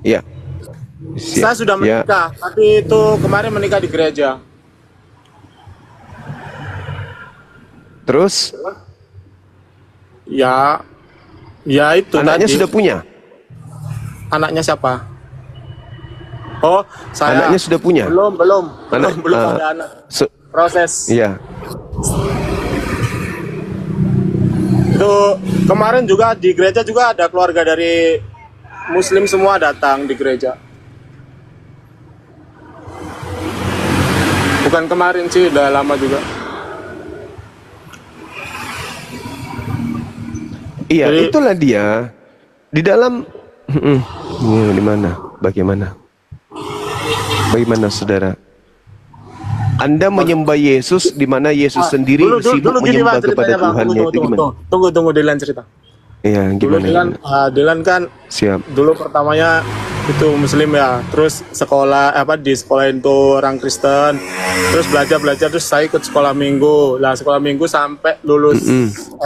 Ya. Saya sudah menikah, tapi itu kemarin menikah di gereja. Terus? Ya, ya itu Anaknya tadi. sudah punya? Anaknya siapa? Oh, saya. Anaknya sudah punya? Belum ada anak. Proses. Iya. Itu kemarin juga di gereja juga ada keluarga dari Muslim semua datang di gereja. Bukan kemarin sih, udah lama juga. Iya, Jadi, itulah dia. Di dalam di mana? Bagaimana, saudara? Anda menyembah Yesus di mana Yesus sendiri sibuk menyembah kepada Tuhannya. Itu gimana? Tunggu Dylan cerita. Iya, gimana? Dylan kan Siap. dulu pertamanya itu Muslim ya, terus di sekolah itu orang Kristen, terus belajar terus saya ikut sekolah minggu. Lah sekolah minggu sampai lulus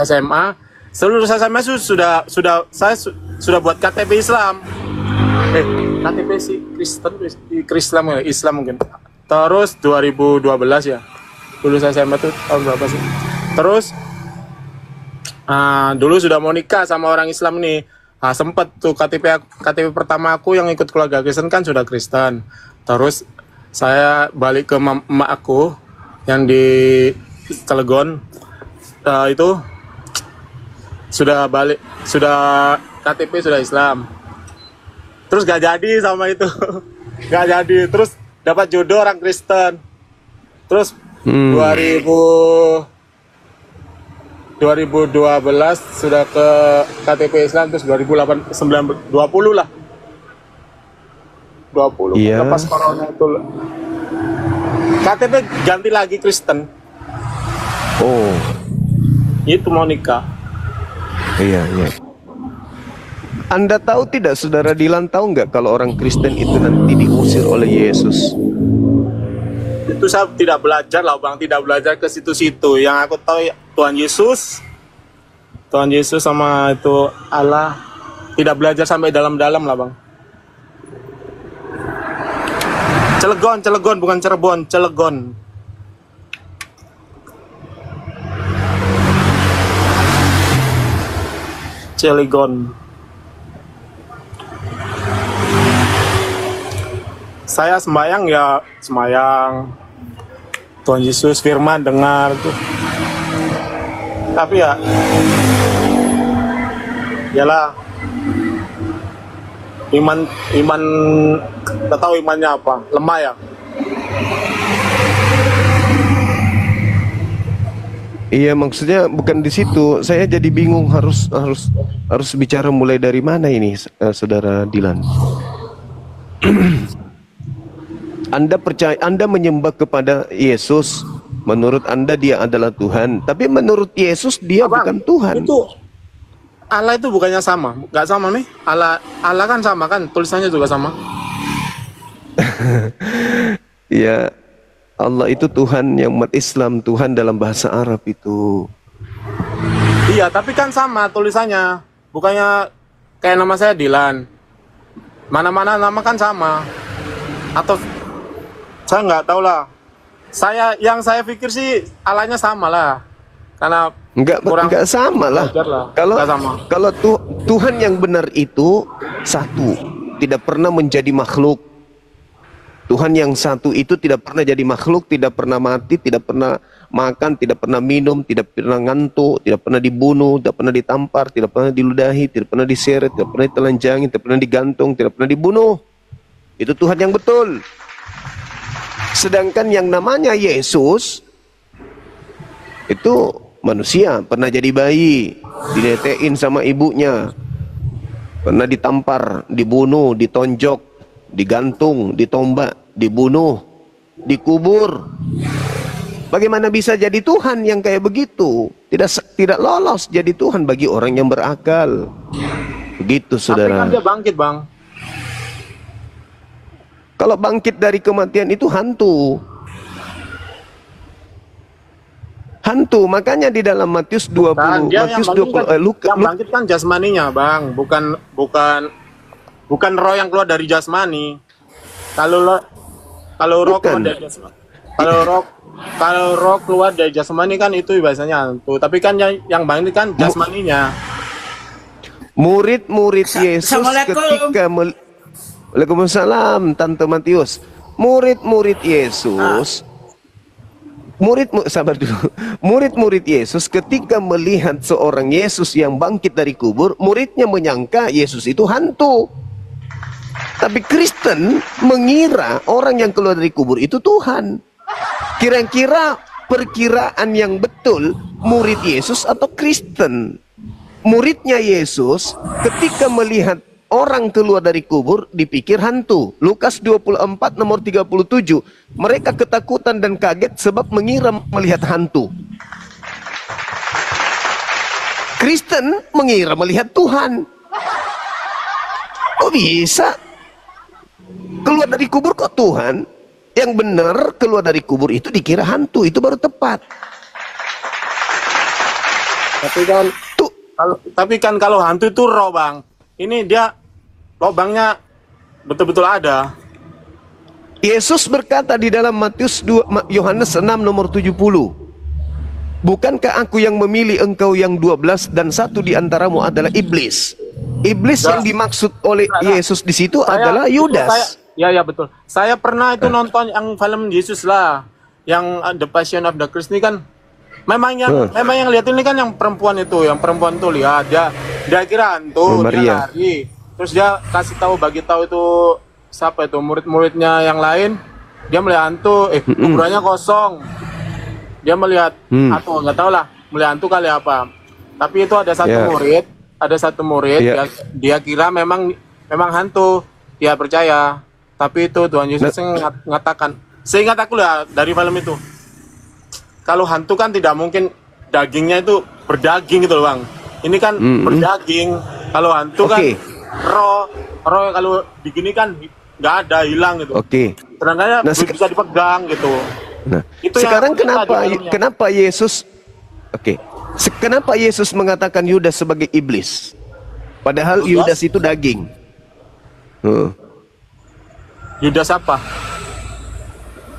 SMA. Seluruh SMA saya sudah buat KTP Islam. KTP sih Islam mungkin. Terus 2012 ya, lulus SMA tuh tahun berapa sih? Terus dulu sudah mau nikah sama orang Islam nih. Sempet tuh KTP pertama aku yang ikut keluarga Kristen kan sudah Kristen. Terus saya balik ke emak aku yang di Cilegon, itu sudah KTP sudah Islam. Terus gak jadi sama itu. Gak jadi. Terus dapat jodoh orang Kristen. Terus 2012 sudah ke KTP Islam, terus 2020 lah. 20 Iya. Pas corona itu KTP ganti lagi Kristen. Oh. Itu mau nikah. Iya. Anda tahu tidak, saudara Dylan, tahu nggak kalau orang Kristen itu nanti diusir oleh Yesus? Itu saya tidak belajar lah bang, tidak belajar ke situ-situ. Yang aku tahu Tuhan Yesus sama itu Allah, tidak belajar sampai dalam-dalam lah bang. Cilegon bukan Cirebon, Cilegon. Saya sembahyang Tuhan Yesus, firman dengar tuh. Tapi yalah, iman nggak tahu imannya apa, lemah ya. Iya, maksudnya bukan di situ. Saya jadi bingung harus bicara mulai dari mana ini, saudara Dylan. Anda menyembah kepada Yesus. Menurut Anda dia adalah Tuhan, tapi menurut Yesus dia bukan Tuhan. Itu Allah itu bukannya sama? Nggak sama nih? Allah kan sama kan? Tulisannya juga sama. Ya, Allah itu Tuhan yang umat Islam, Tuhan dalam bahasa Arab itu. Iya, tapi kan sama tulisannya. Bukannya kayak nama saya Dylan. Mana-mana nama kan sama. Atau saya nggak tahu lah. Yang saya pikir sih Allahnya sama lah. Karena enggak sama lah. Kalau Tuhan yang benar itu satu, tidak pernah menjadi makhluk. Tuhan yang satu itu tidak pernah jadi makhluk, tidak pernah mati, tidak pernah makan, tidak pernah minum, tidak pernah ngantuk, tidak pernah dibunuh, tidak pernah ditampar, tidak pernah diludahi, tidak pernah diseret, tidak pernah ditelanjangi, tidak pernah digantung, tidak pernah dibunuh. Itu Tuhan yang betul. Sedangkan yang namanya Yesus itu manusia, pernah jadi bayi, dinetein sama ibunya, pernah ditampar, dibunuh, ditonjok, digantung, ditombak, dibunuh, dikubur. Bagaimana bisa jadi Tuhan yang kayak begitu? Tidak lolos jadi Tuhan bagi orang yang berakal. Begitu, saudara. Tapi kan dia bangkit, bang. Kalau bangkit dari kematian itu hantu. Hantu, makanya di dalam Matius 20, Matius yang bangkit kan jasmaninya, bang, bukan bukan roh yang keluar dari jasmani. Kalau roh keluar dari jasmani, kalau roh keluar dari jasmani kan itu biasanya hantu. Tapi kan yang bangun kan jasmaninya. Murid-murid Yesus ketika Waalaikumsalam Tante Matius. Murid-murid Yesus sabar dulu. Murid-murid Yesus ketika melihat seorang Yesus yang bangkit dari kubur, muridnya menyangka Yesus itu hantu. Tapi Kristen mengira orang yang keluar dari kubur itu Tuhan. Kira-kira perkiraan yang betul murid Yesus atau Kristen? Muridnya Yesus ketika melihat orang keluar dari kubur dipikir hantu. Lukas 24 nomor 37. Mereka ketakutan dan kaget sebab mengira melihat hantu. Kristen mengira melihat Tuhan. Kok bisa? Keluar dari kubur kok Tuhan? Yang benar keluar dari kubur itu dikira hantu. Itu baru tepat. Tapi kan kalau hantu itu roh, Bang. Ini dia lobangnya betul-betul ada. Yesus berkata di dalam Yohanes 6 nomor 70. Bukankah aku yang memilih engkau yang 12 dan satu di antaramu adalah iblis? Iblis yang dimaksud oleh Yesus di situ adalah Yudas. Ya betul. Saya pernah itu nonton yang film Yesus lah, yang The Passion of the Christ ini kan. Memang yang lihat ini kan yang perempuan itu lihat dia kira hantu, dia lari. Terus dia bagi tahu itu siapa itu murid-muridnya yang lain, dia melihat hantu, kuburannya kosong. Dia melihat atau nggak tahu lah, melihat hantu kali apa. Tapi itu ada satu murid, dia kira memang hantu, dia percaya. Tapi itu Tuhan Yesus mengatakan, seingat aku lah dari film itu, kalau hantu kan tidak mungkin dagingnya itu berdaging gitu loh, Bang. Ini kan berdaging. Kalau hantu kan roh kalau begini kan nggak ada, hilang gitu. Sedangkan bisa dipegang gitu. Nah, itu sekarang kenapa Yesus kenapa Yesus mengatakan Yudas sebagai iblis? Padahal Yudas itu daging. Yudas apa?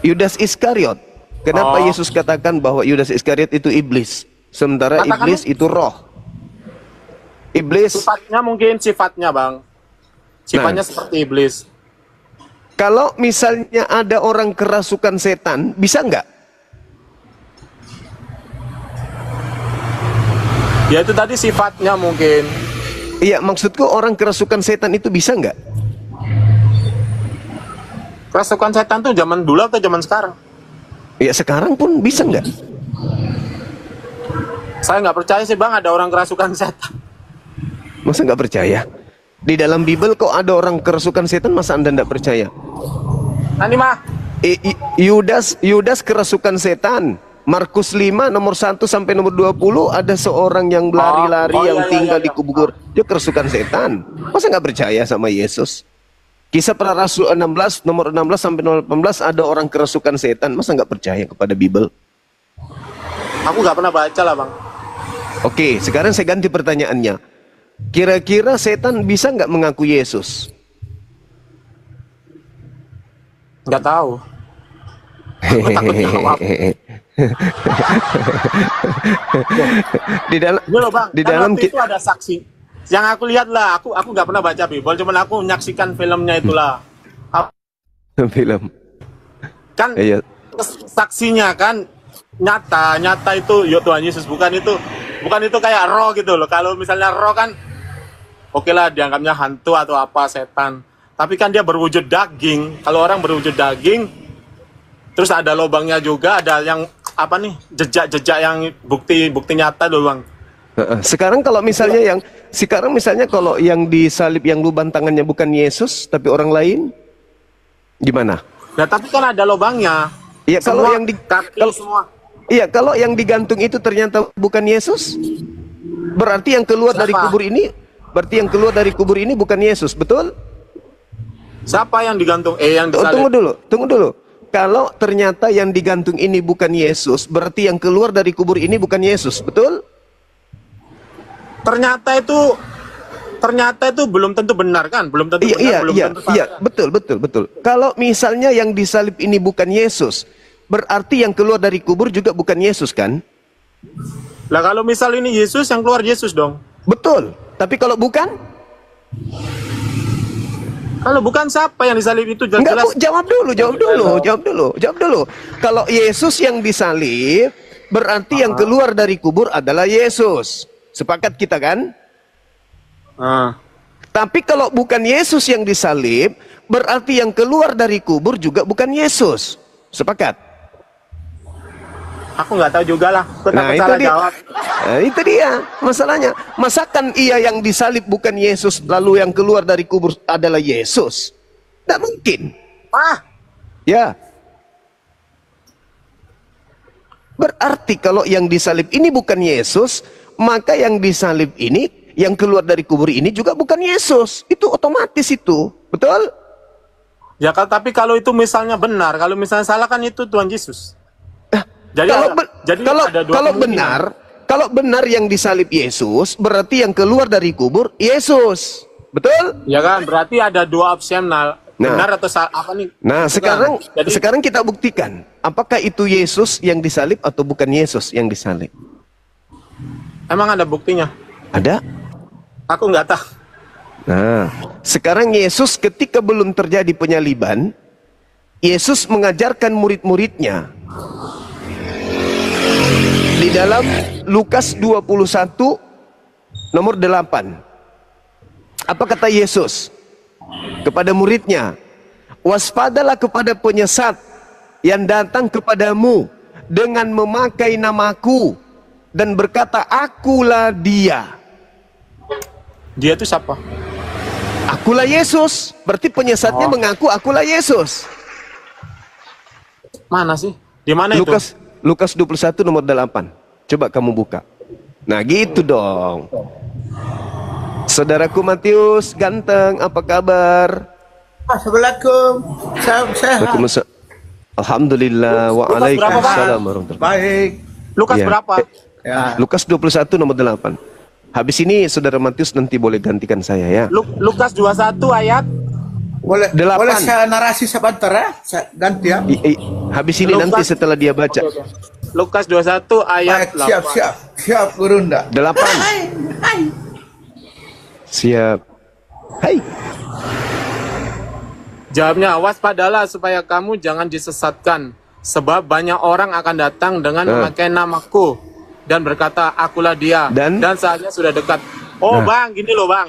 Yudas Iskariot. Kenapa Yesus katakan bahwa Yudas Iskariot itu iblis, sementara iblis itu roh? Iblis sifatnya Bang. Sifatnya seperti iblis. Kalau misalnya ada orang kerasukan setan, bisa nggak? Ya itu tadi sifatnya mungkin. Iya, maksudku orang kerasukan setan itu bisa nggak? Kerasukan setan tuh zaman dulu atau zaman sekarang? Ya sekarang pun bisa nggak? Saya nggak percaya sih Bang ada orang kerasukan setan. Masa nggak percaya? Di dalam Bible kok ada orang kerasukan setan, masa Anda nggak percaya? Nanti mah Yudas kerasukan setan. Markus 5 nomor 1 sampai nomor 20 ada seorang yang lari-lari yang tinggal di kubur. Dia kerasukan setan. Masa nggak percaya sama Yesus? Kisah Para Rasul 16 nomor 16 sampai nomor 18 ada orang kerasukan setan. Masa nggak percaya kepada Bible? Aku nggak pernah baca lah Bang. Oke, sekarang saya ganti pertanyaannya. Kira-kira setan bisa nggak mengaku Yesus? Nggak tahu. Di dalam itu ada saksi. Yang aku lihat lah, aku nggak pernah baca Bible, cuman aku menyaksikan filmnya itulah. Film. Kan saksinya kan nyata itu Tuhan Yesus, bukan itu kayak roh gitu loh. Kalau misalnya roh kan oke lah dianggapnya hantu atau apa setan. Tapi kan dia berwujud daging. Kalau orang berwujud daging, terus ada lubangnya juga, ada yang apa nih jejak-jejak yang bukti nyata doang. Sekarang misalnya kalau yang disalib yang lubang tangannya bukan Yesus tapi orang lain, gimana? Nah tapi kan ada lubangnya. Iya kalau semua. Yang digantung itu ternyata bukan Yesus, berarti yang keluar dari kubur ini, bukan Yesus, betul? Siapa yang digantung? Yang disalib. Tunggu dulu. Kalau ternyata yang digantung ini bukan Yesus, berarti yang keluar dari kubur ini bukan Yesus, betul? Ternyata itu ternyata itu belum tentu benar kan? Belum tentu benar, belum tentu salah. Iya, betul. Kalau misalnya yang disalib ini bukan Yesus, berarti yang keluar dari kubur juga bukan Yesus kan? Lah kalau misal ini Yesus, yang keluar Yesus dong. Betul. Tapi kalau bukan? Kalau bukan siapa yang disalib itu jelas. Enggak, Bu, jawab dulu. Kalau Yesus yang disalib, berarti yang keluar dari kubur adalah Yesus. Sepakat kita kan? Tapi kalau bukan Yesus yang disalib, berarti yang keluar dari kubur juga bukan Yesus. Sepakat? Aku nggak tahu juga lah. Nah, itu dia. Nah, itu dia masalahnya. Masakan ia yang disalib bukan Yesus, lalu yang keluar dari kubur adalah Yesus? Tidak mungkin. Ya. Berarti kalau yang disalib ini bukan Yesus, maka yang disalib ini, yang keluar dari kubur ini juga bukan Yesus. Itu otomatis itu. Betul? Ya, tapi kalau itu misalnya benar, kalau misalnya salah kan itu Tuhan Yesus. Jadi kalau benar yang disalib Yesus, berarti yang keluar dari kubur Yesus. Betul? Ya kan, berarti ada dua opsional. Benar atau salah apa nih? Nah, sekarang kita buktikan, apakah itu Yesus yang disalib atau bukan Yesus yang disalib? Emang ada buktinya? Ada? Aku nggak tahu. Nah, sekarang Yesus ketika belum terjadi penyaliban, Yesus mengajarkan murid-muridnya. Di dalam Lukas 21 nomor 8. Apa kata Yesus kepada muridnya? Waspadalah kepada penyesat yang datang kepadamu dengan memakai namaku dan berkata, akulah dia. Dia itu siapa? Akulah Yesus. Berarti penyesatnya mengaku akulah Yesus. Mana sih? Di mana Lukas, itu? Lukas 21 nomor 8. Coba kamu buka. Nah gitu dong. Saudaraku Matius, ganteng, apa kabar? Assalamualaikum. Sehat. Alhamdulillah. Waalaikumsalam warahmatullahi. Baik. Lukas Ya. berapa? Ya. Lukas 21 nomor 8. Habis ini saudara Matius nanti boleh gantikan saya ya. Lukas 21 ayat. Boleh 8. boleh saya narasi sebentar ya? Saya ganti ya. Habis ini nanti setelah dia baca. Lukas 21 ayat Baik, 8. siap Gurunda. 8. Siap. Hai. Jawabnya, waspadalah supaya kamu jangan disesatkan, sebab banyak orang akan datang dengan memakai namaku dan berkata, akulah dia, dan saatnya sudah dekat. Bang, gini loh bang,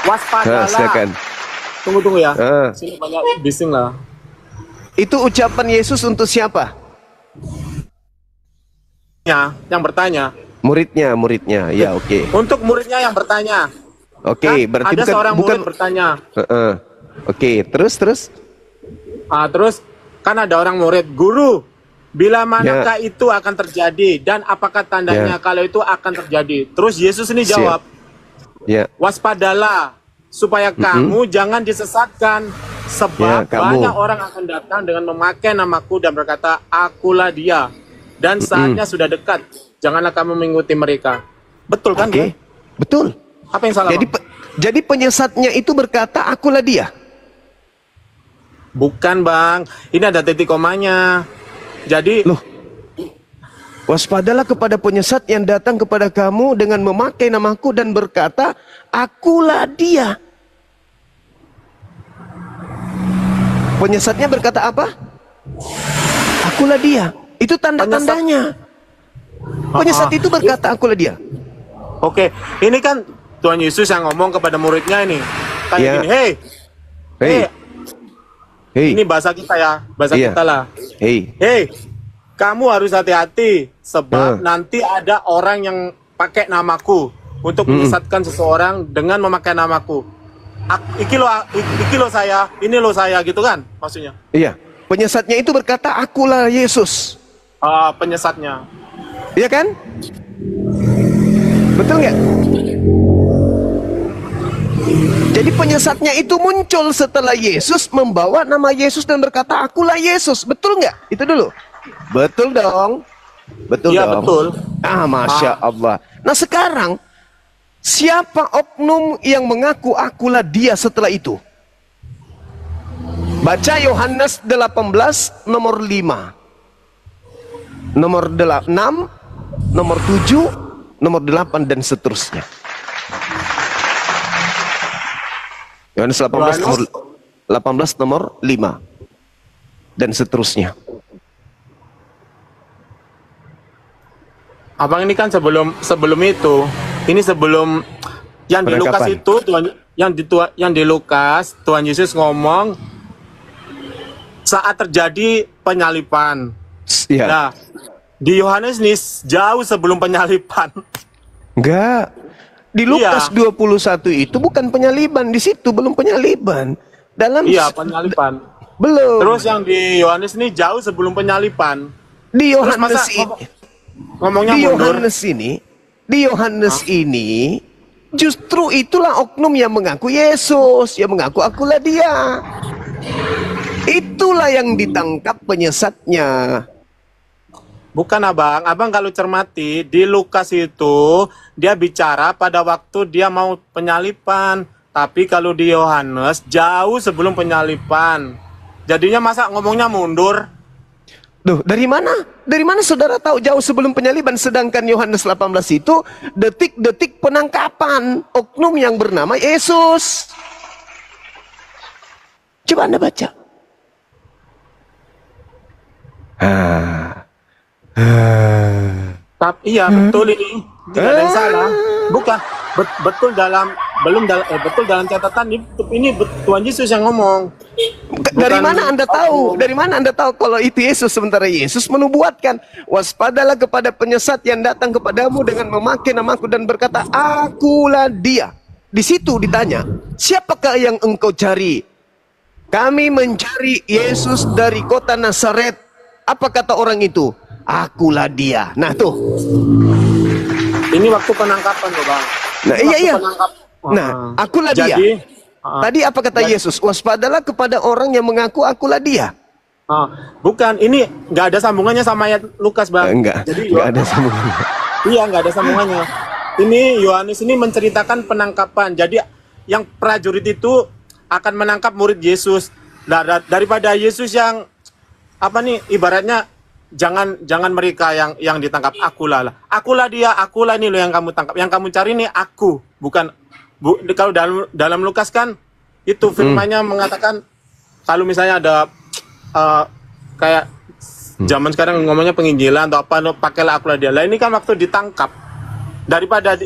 waspadalah. Silakan. Tunggu ya, sini banyak bising lah. Itu ucapan Yesus untuk siapa? Yang bertanya. Muridnya, ya oke. Untuk muridnya yang bertanya. Oke, berarti ada seorang murid bertanya. Oke, terus. Terus kan ada orang murid, guru, bila manakah itu akan terjadi dan apakah tandanya kalau itu akan terjadi? Terus Yesus ini jawab, waspadalah supaya kamu jangan disesatkan, sebab banyak orang akan datang dengan memakai namaku dan berkata, akulah dia, dan saatnya sudah dekat. Janganlah kamu mengikuti mereka. Betul kan? Oke, betul. Apa yang salah? Jadi penyesatnya itu berkata, akulah dia. Bukan bang, ini ada titik komanya. Jadi, waspadalah kepada penyesat yang datang kepada kamu dengan memakai namaku dan berkata, akulah dia. Penyesatnya berkata apa? Akulah dia. Itu tanda-tandanya. Penyesat itu berkata, akulah dia. Oke, ini kan Tuhan Yesus yang ngomong kepada muridnya ini. Kayak gini, hey, ini bahasa kita ya, bahasa kita lah. Hey, kamu harus hati-hati, sebab nanti ada orang yang pakai namaku untuk menyesatkan seseorang dengan memakai namaku. Iki lo saya, ini lo saya, gitu kan maksudnya? Iya, penyesatnya itu berkata, akulah Yesus. Penyesatnya. Iya kan? Betul nggak? Jadi penyesatnya itu muncul setelah Yesus membawa nama Yesus dan berkata, akulah Yesus. Betul nggak? Itu dulu. Betul dong. Betul dong. Betul. Masya Allah. Nah Siapa oknum yang mengaku akulah dia setelah itu? Baca Yohanes 18 nomor 5, nomor 6, nomor 7, nomor 8 dan seterusnya. Yohanes 18 nomor 5 dan seterusnya. Abang ini kan sebelum itu, ini sebelum yang di Lukas itu, yang di Lukas, Tuhan Yesus ngomong saat terjadi penyalipan. Ya. Nah, di Yohanes nih jauh sebelum penyalipan. Enggak. Di Lukas 21 itu bukan penyaliban, di situ belum penyaliban. Penyalipan. Belum. Terus yang di Yohanes nih jauh sebelum penyalipan. Di Yohanes ini ngomongnya di mundur. Yohanes ini justru itulah oknum yang mengaku Yesus, yang mengaku akulah dia. Itulah yang ditangkap penyesatnya. Bukan abang kalau cermati di Lukas itu dia bicara pada waktu dia mau penyalipan, tapi kalau di Yohanes jauh sebelum penyalipan. Jadinya masa ngomongnya mundur? Duh, dari mana? Dari mana saudara tahu jauh sebelum penyaliban? Sedangkan Yohanes 18 itu detik-detik penangkapan oknum yang bernama Yesus. Coba Anda baca. Tapi iya betul ini tidak ada yang salah. Bukan betul dalam catatan ini Tuhan Yesus yang ngomong. Dari mana Anda tahu? Dari mana Anda tahu kalau itu Yesus? Sementara Yesus menubuatkan, waspadalah kepada penyesat yang datang kepadamu dengan memakai namaku dan berkata, akulah dia. Di situ ditanya, siapakah yang engkau cari? Kami mencari Yesus dari kota Nazaret. Apa kata orang itu? Akulah dia. Nah tuh. Ini waktu penangkapan loh Bang. Nah iya. Nah, akulah dia. Tadi apa kata Yesus? Waspadalah kepada orang yang mengaku akulah dia. Bukan, ini nggak ada sambungannya sama ayat Lukas Bang. Enggak ada sambungannya. Iya, nggak ada sambungannya. Ini Yohanes ini menceritakan penangkapan. Jadi yang prajurit itu akan menangkap murid Yesus. Daripada Yesus yang ibaratnya jangan mereka yang ditangkap, akulah dia, akulah ini loh yang kamu tangkap, yang kamu cari ini aku, bukan kalau dalam Lukas kan itu firman-Nya mengatakan kalau misalnya ada kayak zaman sekarang ngomongnya penginjilan atau apa, pakailah akulah dia. Lah ini kan waktu ditangkap, daripada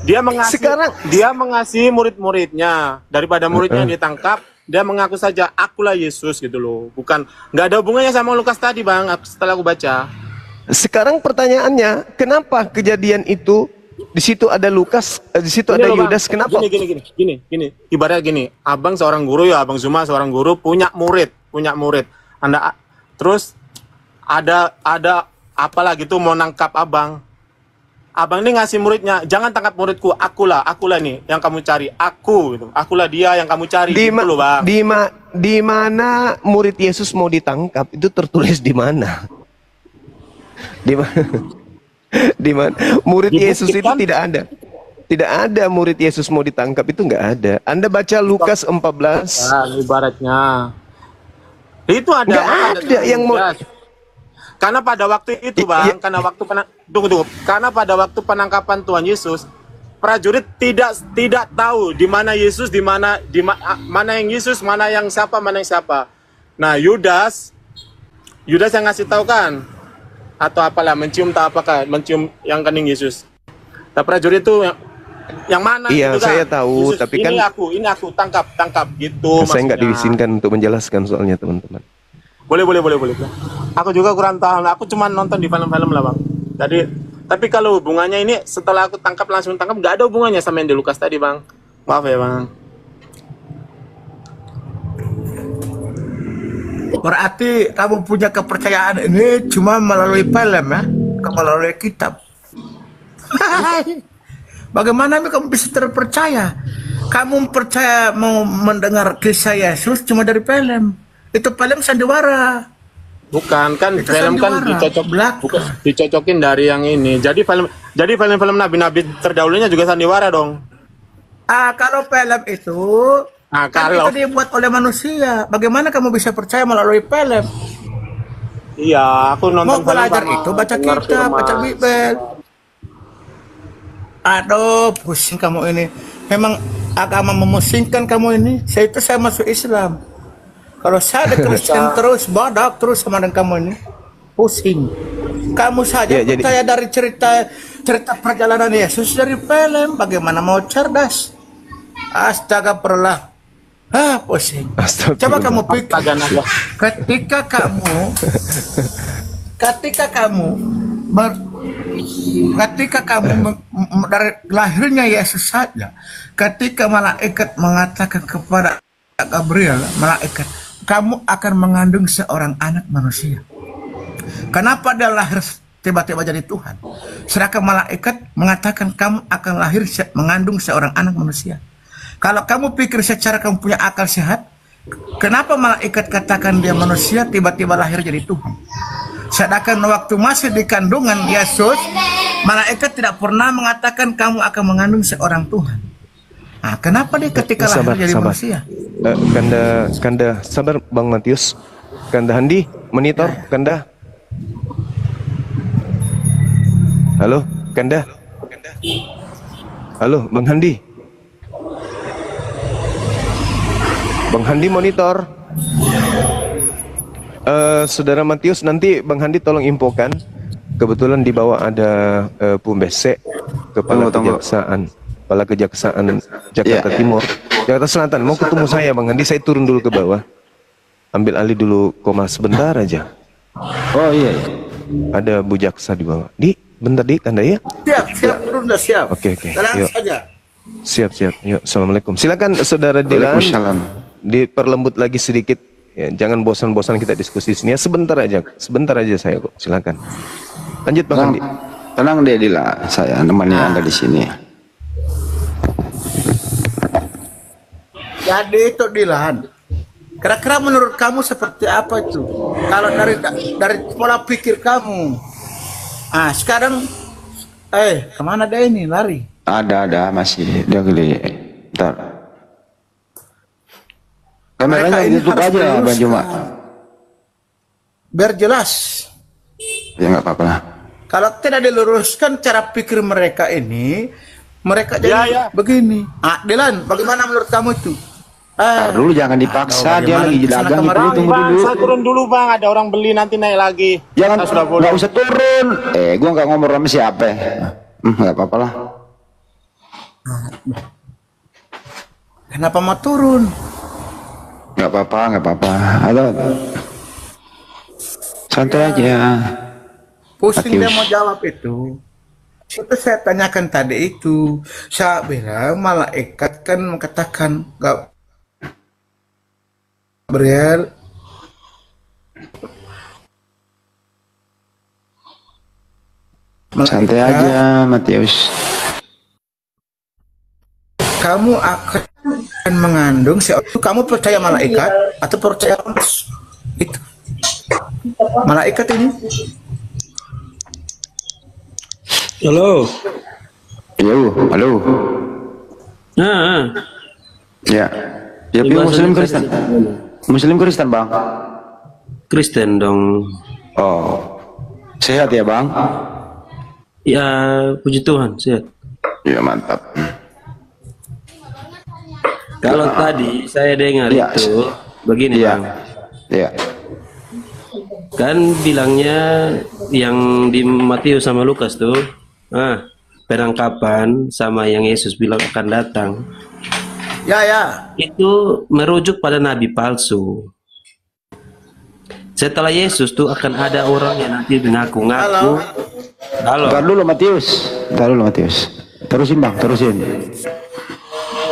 dia mengasihi murid-muridnya, daripada muridnya ditangkap, dia mengaku saja akulah Yesus gitu loh. Bukan, nggak ada hubungannya sama Lukas tadi Bang, setelah aku baca. Sekarang pertanyaannya, kenapa kejadian itu di situ ada Lukas, di situ ada Yudas, kenapa? Gini. Ibarat gini, Abang seorang guru ya, Abang Zuma seorang guru punya murid. Anda terus ada apalah gitu mau nangkap Abang. Abang ini ngasih muridnya, jangan tangkap muridku, akulah nih yang kamu cari, aku gitu. Akulah dia yang kamu cari gitu loh Bang. Di mana murid Yesus mau ditangkap? Itu tertulis di mana? Di mana? Murid Yesus itu tidak ada. Tidak ada murid Yesus mau ditangkap, itu nggak ada. Anda baca Lukas 14. Ibaratnya. Itu ada. Nggak ada yang mau. Karena pada waktu itu Bang, karena pada waktu penangkapan Tuhan Yesus, prajurit tidak tahu di mana Yesus, mana yang Yesus, mana yang siapa. Nah, Yudas yang ngasih tahu kan, atau apalah, mencium yang kening Yesus. Nah, prajurit itu yang mana? Iya, gitu kan? saya tahu, Yesus, tapi ini kan ini aku tangkap gitu. Saya nggak diizinkan untuk menjelaskan soalnya teman-teman. Boleh. Aku juga kurang tahu. Aku cuma nonton di film-film lah Bang. Jadi, tapi kalau hubungannya ini setelah aku langsung tangkap, nggak ada hubungannya sama yang di Lukas tadi Bang. Maaf ya Bang. Berarti kamu punya kepercayaan ini cuma melalui film ya, bukan melalui kitab. Bagaimana kamu bisa terpercaya? Kamu percaya mau mendengar kisah Yesus cuma dari film. Itu film sandiwara. Bukan kan, itu film kan dicocokin dari yang ini. Jadi film Jadi film-film nabi-nabi terdahulunya juga sandiwara dong. Kalau film itu kan kalau itu dibuat oleh manusia. Bagaimana kamu bisa percaya melalui film? iya, aku nonton Mau belajar sama itu baca dengar kitab, firman. baca Bible. Aduh, pusing kamu ini. Memang agama memusingkan kamu ini. Saya masuk Islam. Kalau saya ada Kristen terus, bodoh terus sama dengan kamu ini. Pusing. Kamu saja Ya, jadi- percaya dari cerita perjalanan Yesus dari film. Bagaimana mau cerdas? Astaga, perlah. Pusing. Astagfirullah. Coba kamu pikir. Astaga, naga. Ketika kamu dari lahirnya Yesus saja, ketika malaikat mengatakan kepada Gabriel, malaikat, kamu akan mengandung seorang anak manusia. Kenapa dia lahir tiba-tiba jadi Tuhan? Sedangkan malaikat mengatakan kamu akan lahir mengandung seorang anak manusia. Kalau kamu pikir secara kamu punya akal sehat, kenapa malaikat katakan dia manusia tiba-tiba lahir jadi Tuhan? Sedangkan waktu masih di kandungan Yesus, malaikat tidak pernah mengatakan kamu akan mengandung seorang Tuhan. Nah, kenapa dia ketika lahir jadi manusia? Kanda sabar Bang Matius. Kanda Handi monitor Kanda. Halo Kanda. Halo Bang Handi. Bang Handi monitor. Saudara Matius, nanti Bang Handi tolong infokan. Kebetulan di bawah ada Pumbese, Kepala Kejaksaan Jakarta Timur, Jakarta Selatan. Mau ketemu saya Bang Handi, saya turun dulu ke bawah. Ambil alih dulu koma sebentar aja. Oh iya. Ada Bu Jaksa di bawah. Bentar Kanda ya. Siap, turun dah siap. Oke. Tenang Yuk. saja. Siap. Yuk, assalamualaikum. Silakan Saudara Dilan. Waalaikumsalam. Diperlembut lagi sedikit. Ya, jangan bosan-bosan kita diskusi di sini. Ya, sebentar aja saya kok. Silakan. Lanjut Bang Andi. Tenang deh Dila, saya nemani Anda di sini. Jadi itu Dilan. Kira-kira menurut kamu seperti apa itu? Kalau dari pola pikir kamu. Sekarang kemana dia ini lari? Ada masih dia geli. Bentar. Kameranya Mereka ini tutup harus aja Bang diluruskan. Juma. Biar jelas. Ya nggak apa-apa lah. Kalau tidak diluruskan cara pikir mereka ini, mereka jadi begini. Dilan, bagaimana menurut kamu itu? Ntar dulu jangan dipaksa, dia lagi Kesana dagang itu, kemari. tunggu Bang, dulu. saya turun dulu Bang, ada orang beli nanti naik lagi. Jangan, Saya sudah boleh. nggak usah turun. Gua nggak ngomong sama siapa. Nggak apa-apa lah. Kenapa mau turun? Nggak apa-apa. Halo. Santai aja. Pusing dia Matius. mau jawab itu. Itu saya tanyakan tadi itu. Saya bilang malaikat kan mengatakan Gabriel, Santai aja, Matius. kamu akan mengandung kamu percaya malaikat atau percaya itu malaikat ini? Halo. Halo. Ya. Ya, Muslim Kristen. Muslim Kristen, Bang. Kristen dong. Oh. Sehat ya, Bang? Ya, puji Tuhan, sehat. Ya, mantap. Kalau tadi saya dengar Ya. itu begini, Iya. Bang. Ya. Kan bilangnya yang di Matius sama Lukas tuh, penangkapan sama yang Yesus bilang akan datang. Ya. Itu merujuk pada nabi palsu. Setelah Yesus tuh akan ada orang yang nanti mengaku-ngaku. Halo. Ntar dulu, Matius. Terusin, Bang, terusin.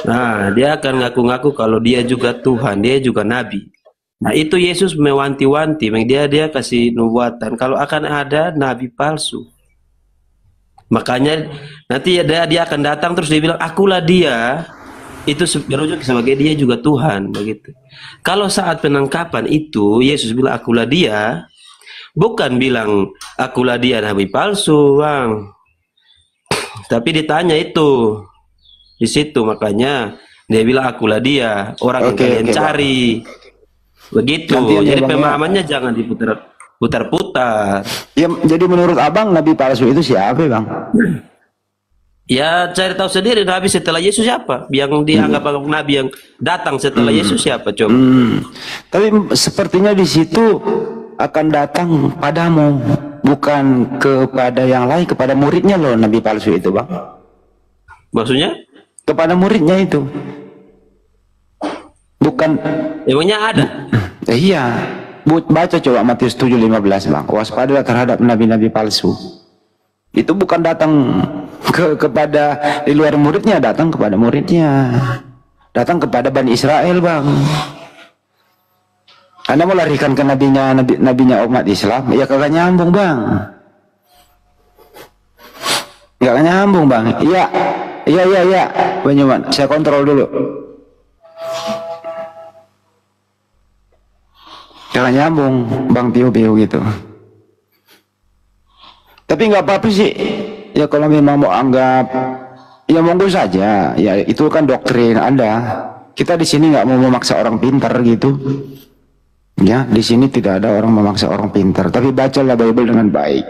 Nah, dia akan ngaku-ngaku kalau dia juga Tuhan, dia juga nabi. Nah, itu Yesus mewanti-wanti, dia kasih nubuatan kalau akan ada nabi palsu. Makanya nanti dia akan datang terus dia bilang, akulah dia. Itu merujuk sebagai dia juga Tuhan, begitu. Kalau saat penangkapan itu Yesus bilang akulah dia, bukan bilang akulah dia nabi palsu, Bang. Tapi ditanya itu di situ, makanya dia bilang akulah dia, orang yang kalian cari. Begitu. Jadi pemahamannya jangan diputar-putar. Ya, jadi menurut abang Nabi palsu itu siapa, Bang? Ya cari tahu sendiri Nabi setelah Yesus siapa, yang dianggap Nabi yang datang setelah Yesus siapa, coba. Tapi sepertinya di situ akan datang padamu, bukan kepada yang lain, kepada muridnya loh Nabi palsu itu, Bang. Maksudnya? Kepada muridnya itu. Bukan. Emangnya ada? Iya. Baca coba Matius 7:15, Bang. Waspadalah terhadap nabi-nabi palsu. Itu bukan datang kepada di luar muridnya, datang kepada muridnya. Datang kepada Bani Israel, Bang. Anda mau larikan ke nabinya umat Islam? Ya kagak nyambung, Bang. Kagak nyambung, Bang. Iya. Banyuman, saya kontrol dulu. Kagak nyambung, Bang Tio gitu. Tapi nggak apa-apa sih. Ya kalau memang mau anggap, ya monggo saja. Ya itu kan doktrin Anda. Kita di sini nggak mau memaksa orang pintar gitu. Ya, di sini tidak ada orang memaksa orang pintar. Tapi bacalah Bible dengan baik.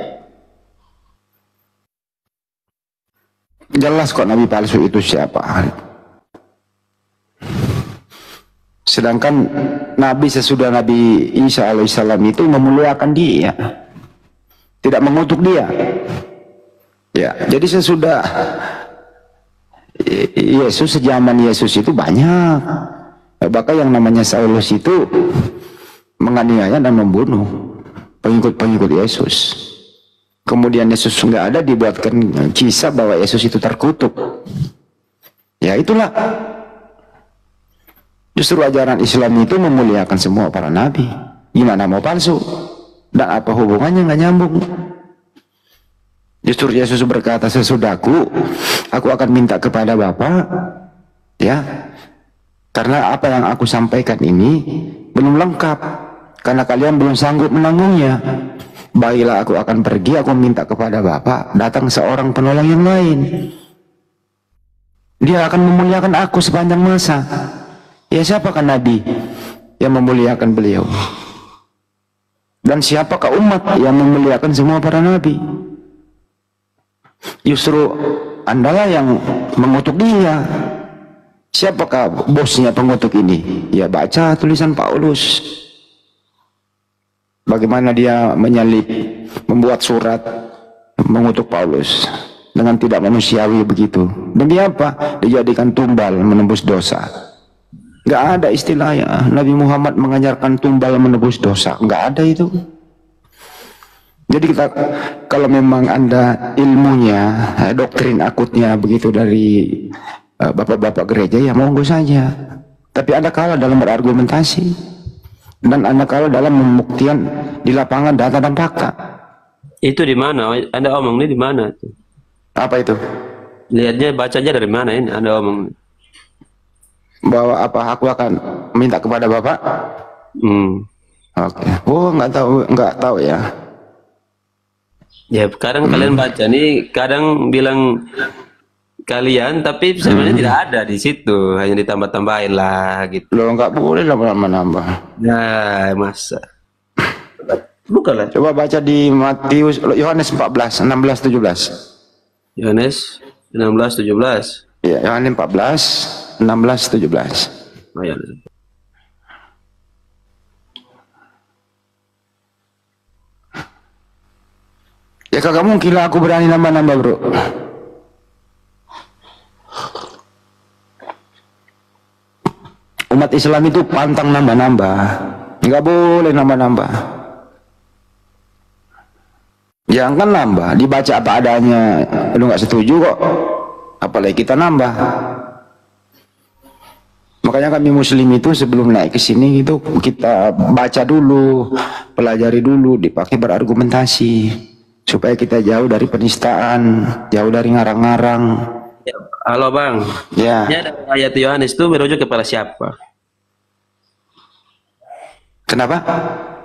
Jelas kok Nabi palsu itu siapa. Sedangkan Nabi sesudah Nabi Isa alaihissalam itu memuliakan dia, tidak mengutuk dia. Ya, jadi sesudah Yesus, sejaman Yesus itu banyak. Bahkan yang namanya Saulus itu menganiaya dan membunuh pengikut-pengikut Yesus. Kemudian Yesus nggak ada, dibuatkan kisah bahwa Yesus itu terkutuk. Ya itulah. Justru ajaran Islam itu memuliakan semua para nabi. Gimana mau palsu? Dan apa hubungannya, nggak nyambung. Justru Yesus berkata, sesudahku, aku akan minta kepada Bapa, ya, karena apa yang aku sampaikan ini belum lengkap, karena kalian belum sanggup menanggungnya. Baiklah, aku akan pergi, aku minta kepada Bapa, datang seorang penolong yang lain. Dia akan memuliakan aku sepanjang masa. Ya, siapakah Nabi yang memuliakan beliau? Dan siapakah umat yang memuliakan semua para Nabi? Justru Andalah yang mengutuk dia. Siapakah bosnya pengutuk ini? Ya, baca tulisan Paulus. Bagaimana dia menyalip, membuat surat mengutuk Paulus dengan tidak manusiawi begitu. Demi apa? Dijadikan tumbal menembus dosa. Gak ada istilahnya Nabi Muhammad mengajarkan tumbal menebus dosa. Gak ada itu. Jadi kita, kalau memang Anda ilmunya, doktrin akutnya begitu dari bapak-bapak gereja, ya monggo saja. Tapi Anda kalah dalam berargumentasi. Dan Anda kalah dalam pembuktian di lapangan, data dan fakta. Itu di mana? Anda omong ini di mana? Apa itu? Lihatnya, bacanya dari mana ini? Anda omong bahwa apa? Aku akan minta kepada Bapak. Oke. Oh, nggak tahu ya. Ya, kadang kalian baca nih, kadang bilang kalian, tapi sebenarnya tidak ada di situ, hanya ditambah-tambahin lah gitu. Loh, nggak boleh nambah-nambah. Nah, masa? Bukanlah. Coba baca di Matius, Yohanes 14, 16, 17. Yohanes 16, 17. Ya, Yohanes 14, 16, 17. Oh, ya. Ya kagak mungkin lah aku berani nambah-nambah, bro. Umat Islam itu pantang nambah-nambah. Nggak boleh nambah-nambah. Jangan nambah, dibaca apa adanya. Lu nggak setuju kok, apalagi kita nambah. Makanya kami Muslim itu sebelum naik ke sini itu kita baca dulu, pelajari dulu, dipakai berargumentasi, supaya kita jauh dari penistaan, jauh dari ngarang-ngarang. Ya, halo Bang. Ya. Ya, ayat Yohanes itu merujuk kepada siapa? Kenapa?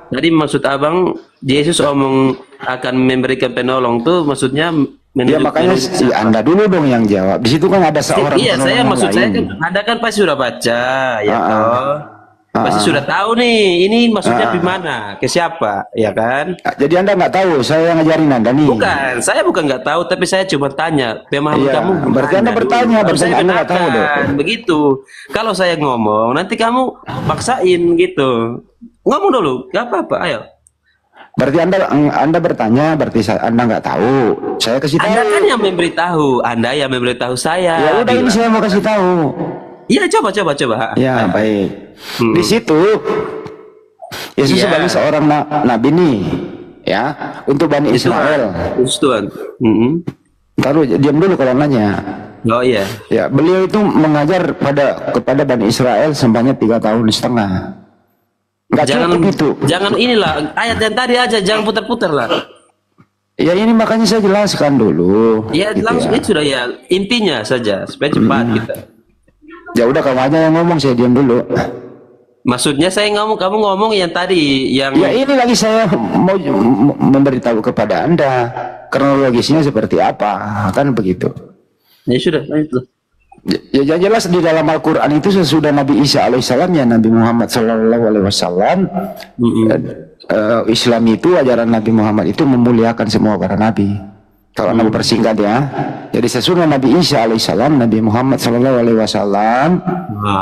Jadi maksud Abang, Yesus omong akan memberikan penolong tuh maksudnya Ya makanya Anda dulu dong yang jawab. Di situ kan ada seorang Iya, saya penolong maksud lain. saya kan Anda kan pasti sudah baca, ya Ah, ah. toh. Pasti sudah tahu nih, ini maksudnya gimana, ke siapa, ya kan? Jadi Anda nggak tahu, saya yang ngajarin Anda nih. Bukan, saya bukan nggak tahu, tapi saya cuma tanya pemahaman Iya, kamu. berarti gimana Anda bertanya, dulu. Baru berarti saya Anda nggak tahu dong. bedakan, begitu. Kalau saya ngomong, nanti kamu paksain gitu. Ngomong dulu, nggak apa-apa, ayo. Berarti Anda bertanya, berarti Anda nggak tahu. Saya kasih tahu. Anda kan yang memberitahu, Anda yang memberitahu saya. Ya udah, ini bilang. saya mau kasih tahu. Iya, coba. Ya, baik. Di situ Yesus Iya. sebagai seorang nabi nih, ya, untuk Bani Israel. Tuhan. Taruh diam dulu kalau nanya. Oh iya. Ya, beliau itu mengajar kepada Bani Israel sempatnya 3,5 tahun. Nggak Jangan cukup itu. Jangan inilah ayat yang tadi aja, jangan putar-putar lah. Ya ini makanya saya jelaskan dulu. Ya gitu langsung ya. itu sudah ya intinya saja supaya cepat kita. Ya udah kamu aja yang ngomong, saya diam dulu. Maksudnya saya ngomong, kamu ngomong yang tadi yang Ya ini lagi saya mau memberitahu kepada Anda kronologisnya seperti apa, kan begitu. ya sudah itu. Ya jelas di dalam Al-Quran itu sesudah Nabi Isa alaihissalam ya Nabi Muhammad sallallahu alaihi wasallam. Islam itu, ajaran Nabi Muhammad itu memuliakan semua para nabi. Kalau Nabi persingkat ya. Jadi sesudah Nabi Isa alaihissalam, Nabi Muhammad sallallahu alaihi wasallam,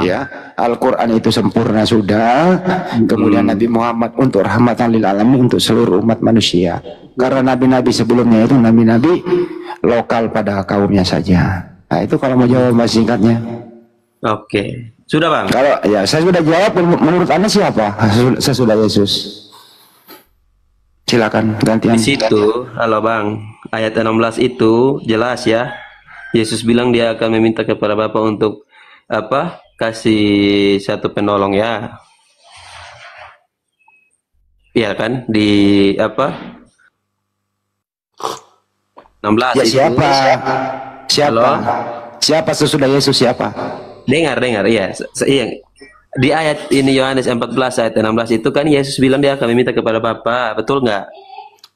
ya Al-Quran itu sempurna sudah. Kemudian Nabi Muhammad untuk rahmatan lil alamin, untuk seluruh umat manusia. Karena nabi-nabi sebelumnya itu nabi-nabi lokal pada kaumnya saja. Nah itu kalau mau jawab mas singkatnya. Oke. Sudah Bang. Kalau ya saya sudah jawab, menurut Anda siapa? Sesudah Yesus. Silakan gantian. Di situ, halo Bang, ayat 16 itu jelas ya. Yesus bilang dia akan meminta kepada Bapa untuk apa? Kasih satu penolong ya. Iya kan? Di apa? 16 Ya itu. siapa? Siapa? Halo? Siapa sesudah Yesus siapa? Dengar, iya. Iya. Di ayat ini Yohanes 14 ayat 16 itu kan Yesus bilang dia akan meminta kepada Bapa, betul nggak?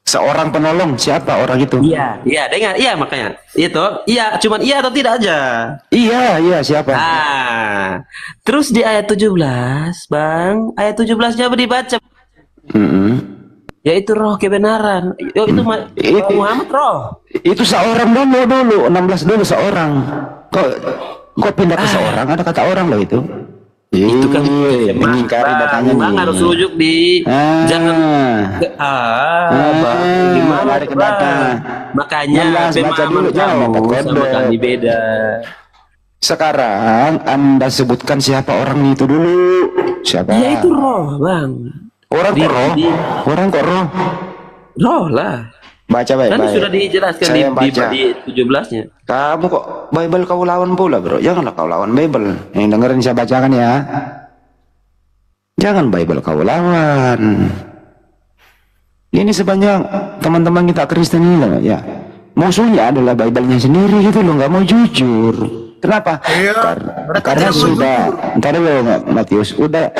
Seorang penolong, siapa orang itu? Iya, dengar, iya makanya. Itu, iya, cuman iya atau tidak aja. Iya, siapa? Terus di ayat 17, Bang, ayat 17-nya dibaca. Yaitu roh kebenaran. Itu Muhammad roh. Itu seorang dulu 16 dulu seorang. Kok pindah ke seorang? Ada kata orang loh itu. Itu kan mengingkari datanya Bang nih. harus rujuk di jangan Bang, gimana lari ke data. Makanya baca dulu, jangan dapat kamu sama kode. kami beda. Sekarang Anda sebutkan siapa orang itu dulu. Siapa? Ya itu roh, Bang. Orang kok roh? Orang kok roh? Roh lah. Baca baik. Kan sudah dijelaskan Saya di baca. 17-nya. Kamu kok Bible kau lawan pula bro? Janganlah kau lawan Bible. Yang dengerin saya bacakan ya. Jangan Bible kau lawan. Ini sebanyak teman-teman kita Kristen ini loh ya. Musuhnya adalah Bible-nya sendiri gitu loh, nggak mau jujur. Kenapa? Iya, Karena sudah, ntar dulu Matius, udah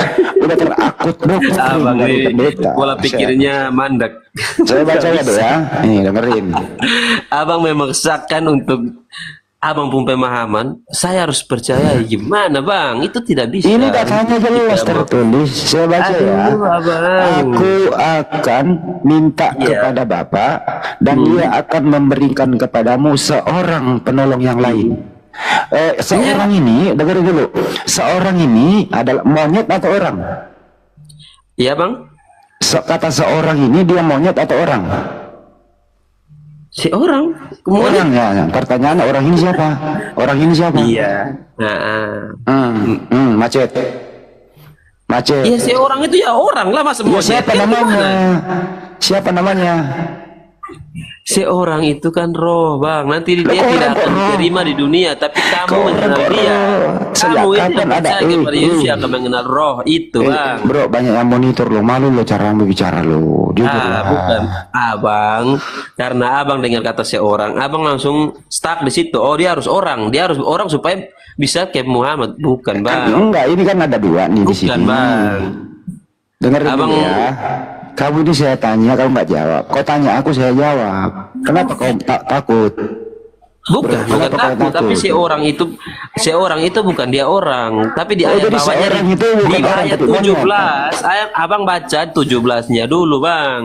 terakut bro. Abang dari ini pendeta. pola pikirnya mandek. Saya baca ya tuh ya. Nih dengerin. Abang memaksakan untuk abang pun pemahaman. Saya harus percaya gimana Bang? Itu tidak bisa. Ini datanya jelas tertulis. Saya baca ya. Abang. Aku akan minta kepada Bapa dan Dia akan memberikan kepadamu seorang penolong yang lain. Seorang ini, dengerin dulu. Seorang ini adalah monyet atau orang? Iya Bang. Kata seorang ini dia monyet atau orang? Si orang. Orang ya. Pertanyaannya orang ini siapa? Orang ini siapa? Iya. Macet. Iya si orang itu ya orang lah mas. Ya, siapa namanya? Siapa namanya? Si orang itu kan roh Bang. Nanti dia tidak akan diterima di dunia. Tapi kamu mengenal dia. Kamu itu yang percaya kepada Yesus yang akan mengenal roh itu Bang. Bro banyak yang monitor lo, malu lo cara berbicara lo. Bukan abang. Karena abang dengar kata seorang, abang langsung stuck di situ. Oh dia harus orang supaya bisa kayak Muhammad. Bukan Bang. Enggak, ini kan ada dua nih di sini. Bukan Bang. Dengar Abang ya. Kamu ini saya tanya, kamu nggak jawab. Kau tanya aku, saya jawab. Kenapa kau takut? Bukan, Bro, bukan kenapa kau takut, tapi takut? seorang itu bukan dia orang, tapi di Oh, ayat jadi bawahnya seorang itu di bukan orang, ayat tapi monyet. 17, ayat abang baca 17-nya dulu, Bang.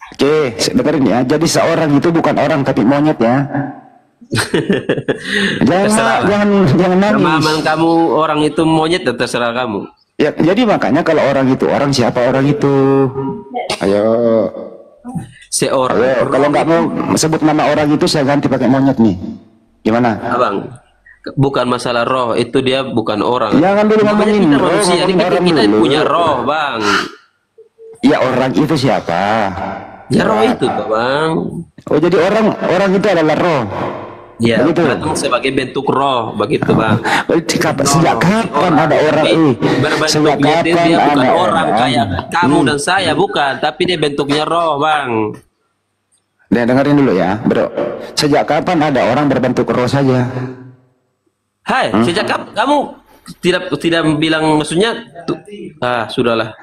Oke, dengerin ya. Jadi seorang itu bukan orang tapi monyet ya. Terserah lah. jangan nangis. Pemahaman kamu orang itu monyet, ya terserah kamu. Ya, jadi makanya kalau orang itu orang, siapa orang itu? Ayo. Seorang. Ayo, kalau nggak mau sebut nama orang itu saya ganti pakai monyet nih. Gimana? Abang, bukan masalah roh, itu dia bukan orang. Jangan dulu Namanya ngomongin kita roh, manusia, ini ngomongin orang kita dulu. punya roh, Bang. Ya orang itu siapa? Ya roh itu, Bang. Oh jadi orang itu adalah roh. Ya, Begitu. datang sebagai bentuk roh, begitu, Bang. Sejak kapan ada orang Sejak Berbentuknya dia kapan bukan ada orang kayak kamu dan saya, bukan, tapi dia bentuknya roh, Bang. Dan dengerin dulu ya, bro. Sejak kapan ada orang berbentuk roh saja? Hai, sejak kamu tidak bilang maksudnya sudahlah.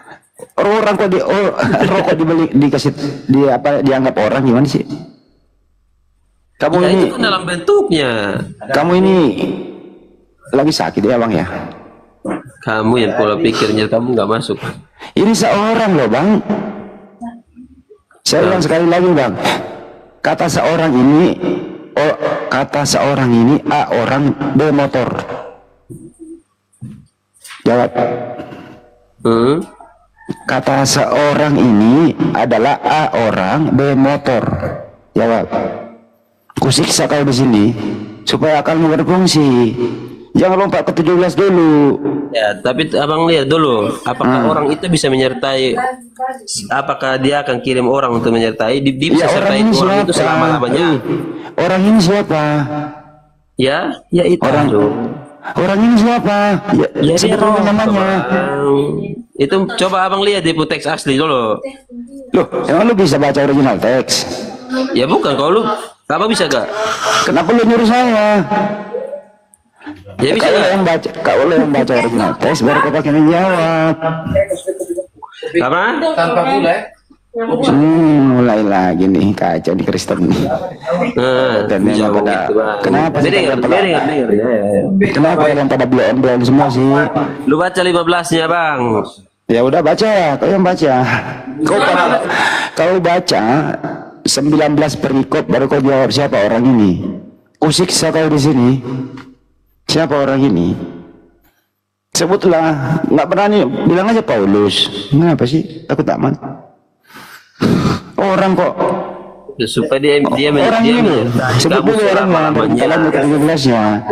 Orang kok roh kok dikasih dianggap orang gimana sih? Kamu Ya, ini itu kan dalam bentuknya. kamu ini lagi sakit ya bang ya? Kamu yang pola pikirnya kamu nggak masuk. Ini seorang loh bang. Saya ulang sekali lagi bang. Kata seorang ini A orang, B motor. Jawab. Kata seorang ini adalah A orang, B motor. Jawab. Kusiksa kau di sini supaya akalmu berfungsi. Jangan lompat ke 17 dulu. Ya, tapi abang lihat dulu, apakah orang itu bisa menyertai? Apakah dia akan kirim orang untuk menyertai? Dia bisa sertai orang itu selama-lamanya. Orang ini siapa? Ya itu. Orang ini siapa? Ya sebetulnya namanya. Itu coba abang lihat di teks asli dulu. Loh, emang lu bisa baca original teks? Ya bukan, kalau lu apa bisa gak? Kenapa lu nyuruh saya? Ya bisa Kalau gak? yang baca original teks baru kau pakai menjawab. Apa? Tanpa bule. Mulai lagi nih kacau di Kristen nih. Dan yang pada kenapa sih kenapa yang pada blow semua sih? Lu baca 15-nya bang. Ya udah baca, kau yang baca. Kau baca 19 perikop baru kau jawab siapa orang ini. Kusiksa kau di sini. Siapa orang ini? Sebutlah, nggak berani bilang aja Paulus. Kenapa sih? Takut aman. Orang kok. Ya, supaya dia Orang ini sebut dulu orangnya. Dalam 17-nya.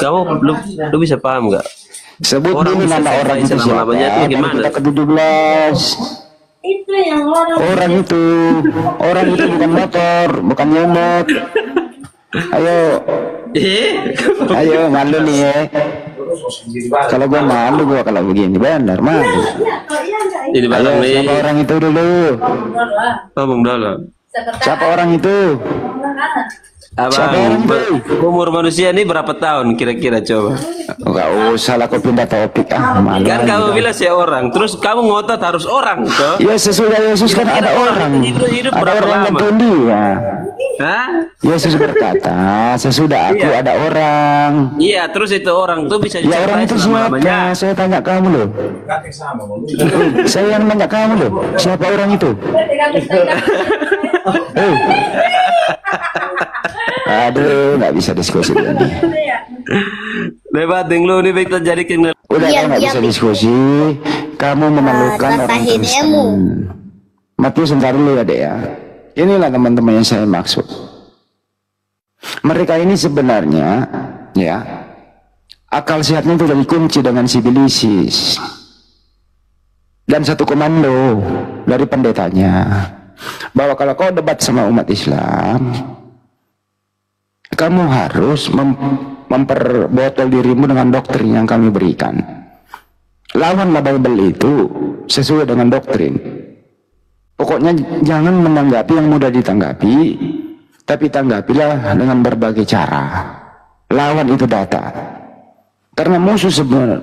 Kamu lu bisa paham nggak? Sebut dulu nama orang itu siapa. Gimana? Kita ke 17. Itu yang Orang itu bukan motor, bukan nyomot. Ayo malu nih ya. Kalau gua malu gua kalau begini, benar malu. Ini barang nih. Siapa orang itu dulu? Ngomong dulu. Siapa orang itu? Abang, umur manusia ini berapa tahun kira-kira coba? Enggak usah lah kau pindah topik malu. Kan kamu bilang seorang, terus kamu ngotot harus orang toh? Ya sesudah Yesus kan ada orang. Hidup Ada berapa orang yang lama? gantung dia. Hah? Yesus berkata, sesudah aku ada orang. Iya, terus itu orang tuh bisa Ya orang itu siapa? Saya tanya kamu loh. Saya yang nanya kamu loh. Siapa orang itu? Aduh, nggak bisa diskusi ini. Debat lu nih kita jadikan. Udah kamu nggak bisa diskusi. Kamu memerlukan orang Kristen. Matius sebentar dulu ya dek ya. Inilah teman-teman yang saya maksud. Mereka ini sebenarnya ya akal sehatnya itu dari kunci dengan sibilisis dan satu komando dari pendetanya bahwa kalau kau debat sama umat Islam kamu harus memperbotol dirimu dengan doktrin yang kami berikan. Lawanlah Bible itu sesuai dengan doktrin. Pokoknya jangan menanggapi yang mudah ditanggapi, tapi tanggapilah dengan berbagai cara. Lawan itu data. Karena musuh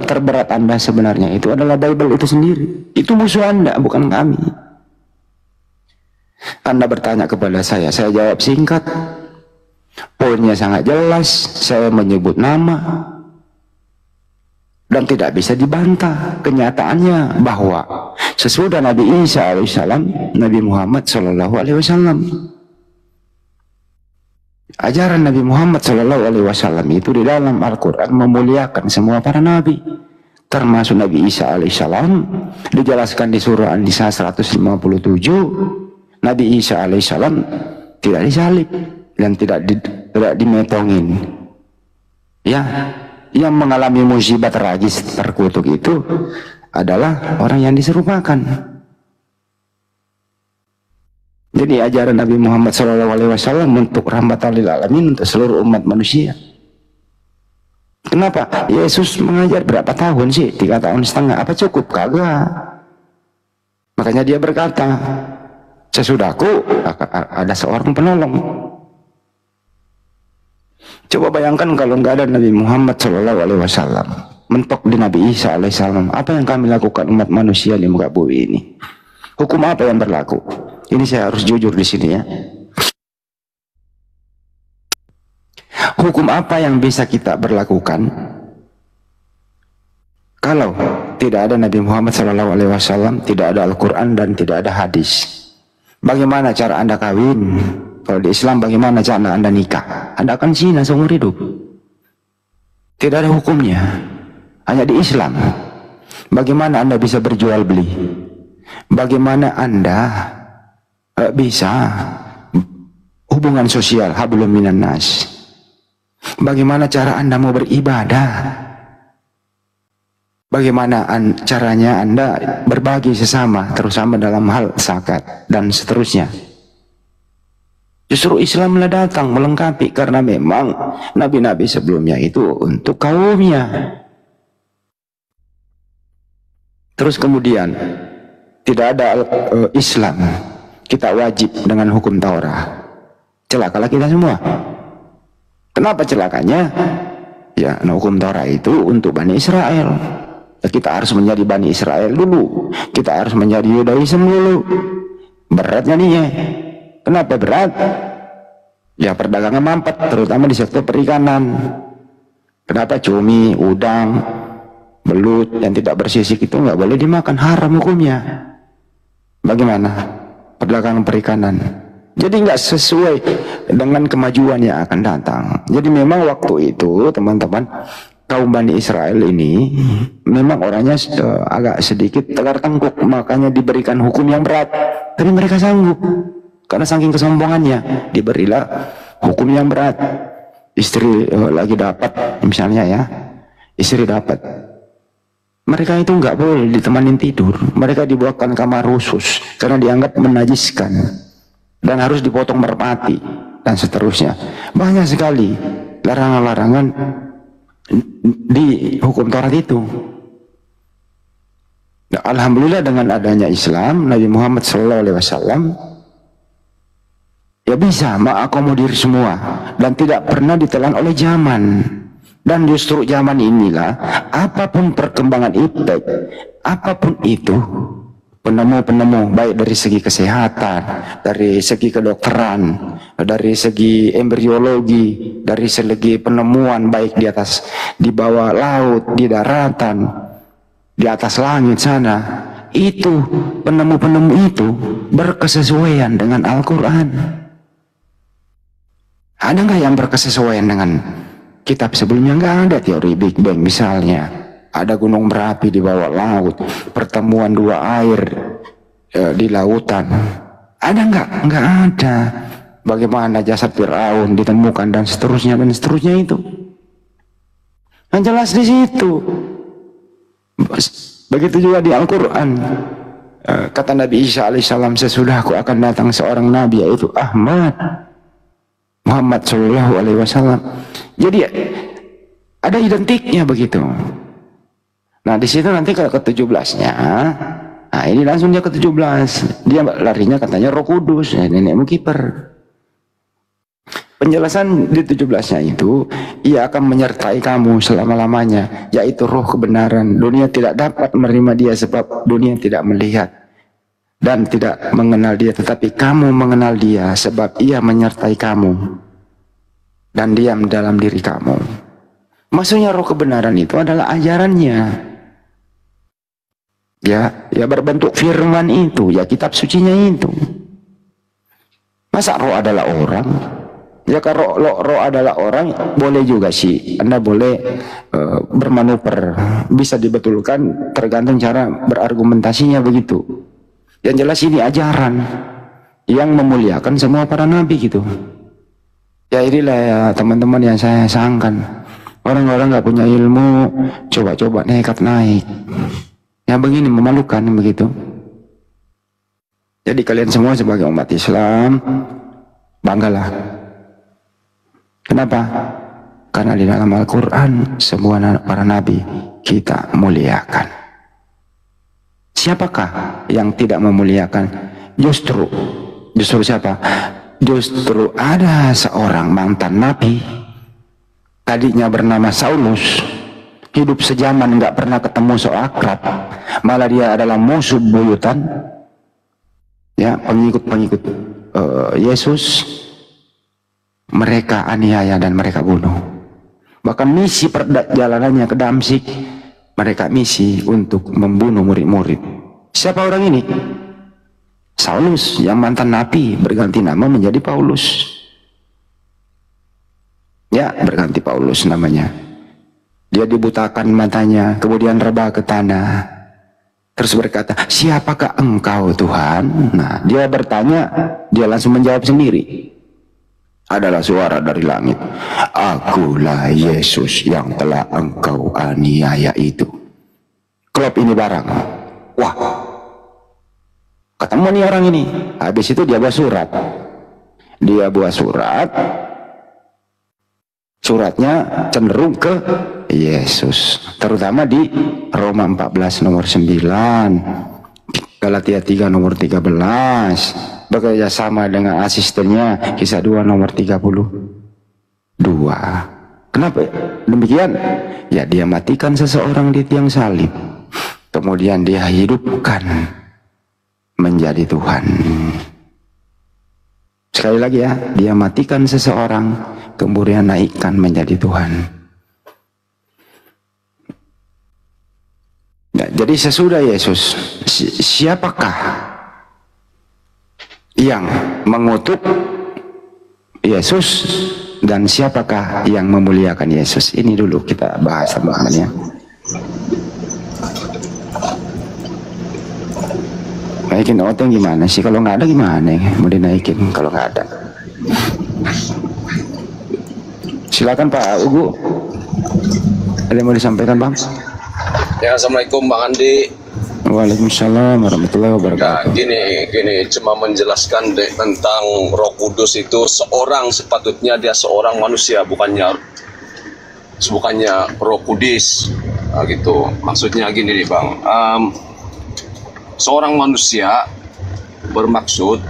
terberat Anda sebenarnya itu adalah Bible itu sendiri. Itu musuh Anda, bukan kami. Anda bertanya kepada saya jawab singkat. Poinnya sangat jelas, saya menyebut nama. Dan tidak bisa dibantah kenyataannya bahwa sesudah Nabi Isa alaihissalam, Nabi Muhammad sallallahu alaihi wasallam. Ajaran Nabi Muhammad sallallahu alaihi wasallam itu di dalam Al-Qur'an memuliakan semua para nabi, termasuk Nabi Isa alaihissalam. Dijelaskan di surah An-Nisa 157, Nabi Isa alaihissalam tidak disalib dan tidak dimetongin. Ya, yang mengalami musibah tragis terkutuk itu adalah orang yang diserupakan. Jadi ajaran Nabi Muhammad SAW untuk rahmatan lil alamin, untuk seluruh umat manusia. Kenapa? Yesus mengajar berapa tahun sih? 3,5 tahun. Apa cukup? Kagak. Makanya dia berkata, sesudahku ada seorang penolong. Coba bayangkan kalau nggak ada Nabi Muhammad SAW, mentok di Nabi Isa alaihissalam, apa yang kami lakukan umat manusia di muka bumi ini? Hukum apa yang berlaku? Ini saya harus jujur di sini ya. Hukum apa yang bisa kita berlakukan kalau tidak ada Nabi Muhammad SAW, tidak ada Al-Quran dan tidak ada hadis? Bagaimana cara Anda kawin? Kalau di Islam bagaimana cara Anda nikah? Anda akan zina seumur hidup. Tidak ada hukumnya. Hanya di Islam. Bagaimana Anda bisa berjual beli? Bagaimana Anda bisa hubungan sosial, hablum minan nas? Bagaimana cara Anda mau beribadah? Bagaimana caranya Anda berbagi sesama, terutama dalam hal zakat dan seterusnya? Justru Islam datang melengkapi, karena memang nabi-nabi sebelumnya itu untuk kaumnya. Terus kemudian tidak ada Islam, kita wajib dengan hukum Taurat. Celakalah kita semua. Kenapa celakanya? Ya, hukum Taurat itu untuk Bani Israel. Kita harus menjadi Bani Israel dulu. Kita harus menjadi Yudaism dulu. Beratnya nih ya. Kenapa berat? Ya perdagangan mampet, terutama di sektor perikanan. Kenapa cumi, udang, belut yang tidak bersisik itu nggak boleh dimakan, haram hukumnya. Bagaimana perdagangan perikanan? Jadi nggak sesuai dengan kemajuan yang akan datang. Jadi memang waktu itu teman-teman, kaum Bani Israel ini memang orangnya agak sedikit tegar tengkuk, makanya diberikan hukum yang berat. Tapi mereka sanggup. Karena saking kesombongannya, diberilah hukum yang berat. Istri lagi dapat, misalnya ya, istri dapat, mereka itu nggak boleh ditemanin tidur. Mereka dibuatkan kamar khusus karena dianggap menajiskan dan harus dipotong merpati dan seterusnya. Banyak sekali larangan-larangan di hukum Taurat itu. Nah, alhamdulillah dengan adanya Islam, Nabi Muhammad SAW ya bisa mengakomodir semua dan tidak pernah ditelan oleh zaman. Dan justru zaman inilah, apapun perkembangan iptek, apapun itu, penemu-penemu baik dari segi kesehatan, dari segi kedokteran, dari segi embriologi, dari segi penemuan baik di atas, di bawah laut, di daratan, di atas langit sana, itu penemu-penemu itu berkesesuaian dengan Al-Quran. Ada nggak yang berkesesuaian dengan kitab sebelumnya? Nggak ada. Teori Big Bang misalnya, ada gunung berapi di bawah laut, pertemuan dua air di lautan, ada nggak? Nggak ada. Bagaimana jasad Firaun ditemukan dan seterusnya itu. Yang jelas di situ. Begitu juga di Al-Quran. Kata Nabi Isa alaihissalam, sesudahku akan datang seorang nabi, yaitu Muhammad Shallallahu Alaihi Wasallam. Jadi ada identiknya begitu. Nah di situ nanti kalau ke-17-nya, nah ini langsung dia ke-17, dia larinya katanya Roh Kudus, nenekmu kiper. Penjelasan di 17-nya itu, ia akan menyertai kamu selama-lamanya, yaitu roh kebenaran. Dunia tidak dapat menerima dia sebab dunia tidak melihat dan tidak mengenal dia, tetapi kamu mengenal dia sebab ia menyertai kamu dan diam dalam diri kamu. Maksudnya roh kebenaran itu adalah ajarannya. Ya berbentuk firman itu, ya kitab sucinya itu. Masa roh adalah orang? Ya kalau roh adalah orang, boleh juga sih. Anda boleh bermanuver, bisa dibetulkan tergantung cara berargumentasinya begitu. Yang jelas ini ajaran yang memuliakan semua para nabi gitu. Ya inilah ya teman-teman yang saya sayangkan. Orang-orang nggak punya ilmu, coba-coba nekat naik. Ya begini memalukan begitu. Jadi kalian semua sebagai umat Islam, banggalah. Kenapa? Karena di dalam Al-Quran semua para nabi kita muliakan. Siapakah yang tidak memuliakan? Justru siapa? Justru ada seorang mantan nabi, tadinya bernama Saulus, hidup sejaman nggak pernah ketemu so akrab, malah dia adalah musuh buyutan, ya pengikut Yesus. Mereka aniaya dan mereka bunuh. Bahkan misi perjalanannya ke Damsyik, mereka misi untuk membunuh murid-murid. Siapa orang ini? Saulus yang mantan nabi berganti nama menjadi Paulus. Ya, berganti Paulus namanya. Dia dibutakan matanya, kemudian rebah ke tanah. Terus berkata, siapakah engkau Tuhan? Nah, dia bertanya, dia langsung menjawab sendiri. Adalah suara dari langit. Akulah Yesus yang telah engkau aniaya itu. Klop ini barang. Wah, ketemu nih orang ini. Habis itu dia buat surat. Suratnya cenderung ke Yesus, terutama di Roma 14 nomor 9, Galatia 3 nomor 13, bekerja sama dengan asistennya Kisah 2 nomor 32. Kenapa demikian? Ya dia matikan seseorang di tiang salib, kemudian dia hidupkan menjadi Tuhan. Sekali lagi ya, dia matikan seseorang, kemudian naikkan menjadi Tuhan. Nah, jadi sesudah Yesus, siapakah yang mengutuk Yesus dan siapakah yang memuliakan Yesus? Ini dulu kita bahas teman-teman ya. Naikin oteng gimana sih? Kalau nggak ada gimana ya? Mau dinaikin kalau nggak ada. Silakan Pak Ugu. Ada yang mau disampaikan Bang? Ya, Assalamualaikum Bang Andi. Waalaikumsalam warahmatullahi wabarakatuh. Ya, gini cuma menjelaskan tentang Roh Kudus itu seorang sepatutnya dia seorang manusia, bukannya Roh Kudus. Nah, gitu. Maksudnya gini nih Bang. Seorang manusia bermaksud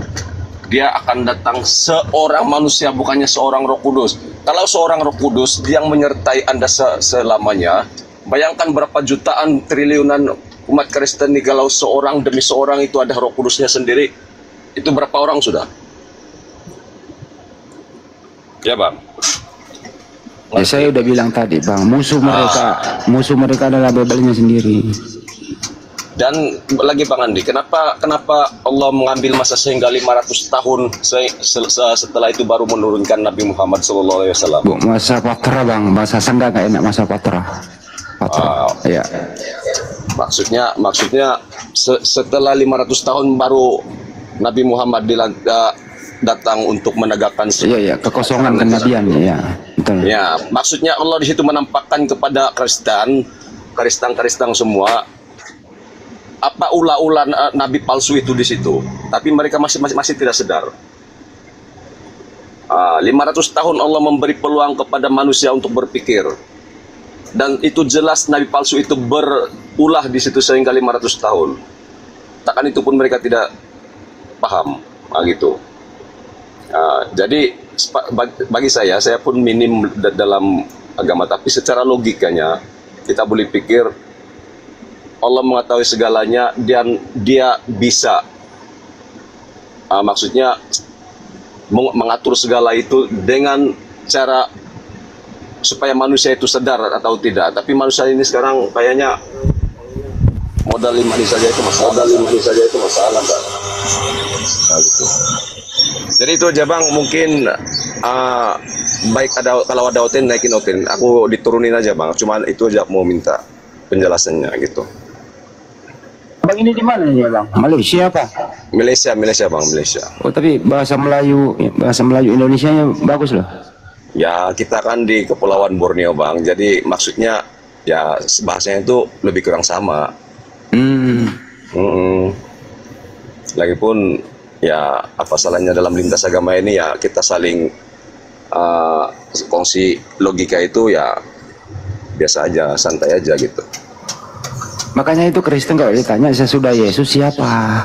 dia akan datang seorang manusia, bukannya seorang Roh Kudus. Kalau seorang Roh Kudus yang menyertai Anda selamanya, bayangkan berapa jutaan triliunan umat Kristen nih, kalau seorang demi seorang itu ada Roh Kudusnya sendiri, itu berapa orang sudah? Ya Bang. Ya, saya udah bilang tadi Bang, musuh mereka adalah Bebelnya sendiri. Dan lagi Bang Andi, kenapa Allah mengambil masa sehingga 500 tahun setelah itu baru menurunkan Nabi Muhammad SAW? Masa patra Bang, bahasa Sunda nggak enak, masa patra. Ya. Maksudnya setelah 500 tahun baru Nabi Muhammad datang untuk menegakkan kekosongan kenabian ya. Betul. Ya, maksudnya Allah di situ menampakkan kepada Kristen semua apa ulah-ulah nabi palsu itu di situ, tapi mereka masih tidak sadar. 500 tahun Allah memberi peluang kepada manusia untuk berpikir, dan itu jelas nabi palsu itu berulah di situ sehingga 500 tahun. Takkan itu pun mereka tidak paham, gitu. Jadi bagi saya pun minim dalam agama, tapi secara logikanya kita boleh pikir Allah mengetahui segalanya dan dia bisa maksudnya mengatur segala itu dengan cara supaya manusia itu sadar atau tidak. Tapi manusia ini sekarang kayaknya modal lima saja itu masalah. Nah, gitu. Jadi itu aja Bang, mungkin baik ada kalau ada oten naikin oten, aku diturunin aja Bang. Cuman itu aja mau minta penjelasannya gitu. Bang ini di mana ya Bang? Malaysia apa? Malaysia Bang, Malaysia. Oh tapi bahasa Melayu Indonesia nya bagus loh. Ya kita kan di Kepulauan Borneo Bang, jadi maksudnya ya bahasanya itu lebih kurang sama. Lagipun ya apa salahnya dalam lintas agama ini ya kita saling kongsi logika itu ya biasa aja, santai aja gitu. Makanya itu Kristen kalau ditanya sesudah Yesus siapa?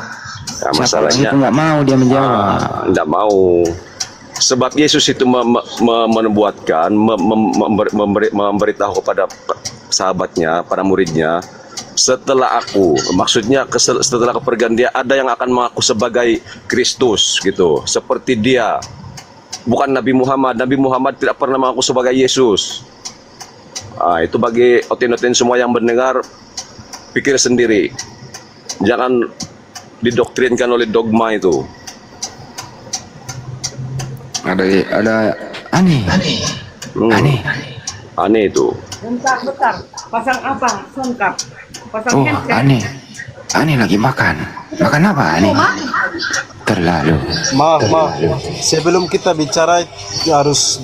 Ya, masalahnya itu nggak mau dia menjawab. Nggak mau. Sebab Yesus itu membuatkan, memberitahu kepada sahabatnya, para muridnya, setelah aku, maksudnya setelah kepergian dia ada yang akan mengaku sebagai Kristus gitu, seperti dia. Bukan Nabi Muhammad. Nabi Muhammad tidak pernah mengaku sebagai Yesus. Itu bagi oten-oten semua yang mendengar, pikir sendiri, jangan didoktrinkan oleh dogma itu. Ada aneh itu. Bentar, pasang apa? Songkap. Pasang handset. Aneh lagi makan apa aneh? Terlalu. Maaf. Sebelum kita bicara harus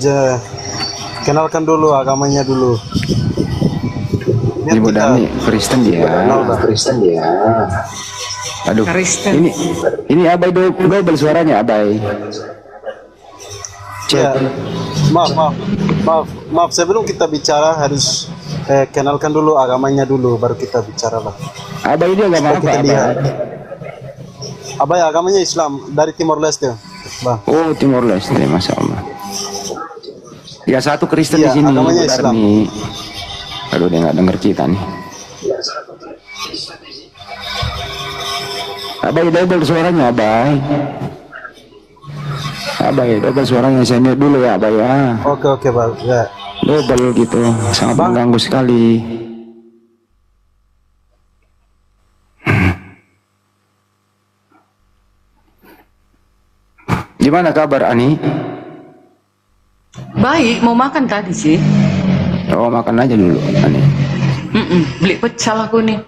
kenalkan dulu agamanya dulu. Ibu Dani Kristen dia. Aduh. Kristen. Ini Abai double suaranya Abai. Ya, maaf. Sebelum kita bicara harus kenalkan dulu agamanya dulu, baru kita bicara lah. Abai dia agama apa? Abai agamanya Islam dari Timor Leste, Bang. Oh Timor Leste, masya Allah. Ya satu Kristen di sini. Agamanya Islam. Aduh dia nggak denger kita nih. Abai double suaranya Abai double suaranya, saya mute dulu ya Abai ya. Oke Bang. Ya. Double gitu, sangat mengganggu sekali. Gimana kabar Ani? Baik, mau makan tadi sih. Oh makan aja dulu Ani. Beli pecel aku nih.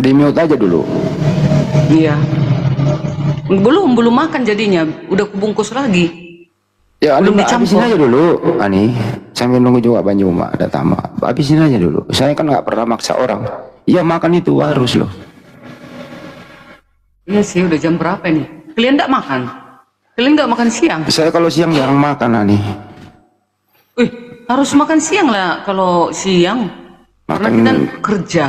Di mute aja dulu. Iya. Belum makan jadinya, udah kubungkus lagi. Ya belum habisin dicampur aja dulu Ani, sambil nunggu juga Bang Juma datang. Habisin aja dulu, saya kan nggak pernah maksa orang. Iya makan itu harus loh. Iya sih, udah jam berapa nih? Kalian nggak makan? Kalian nggak makan siang? Saya kalau siang jarang makan Ani. Harus makan siang lah kalau siang. Karena kita kerja.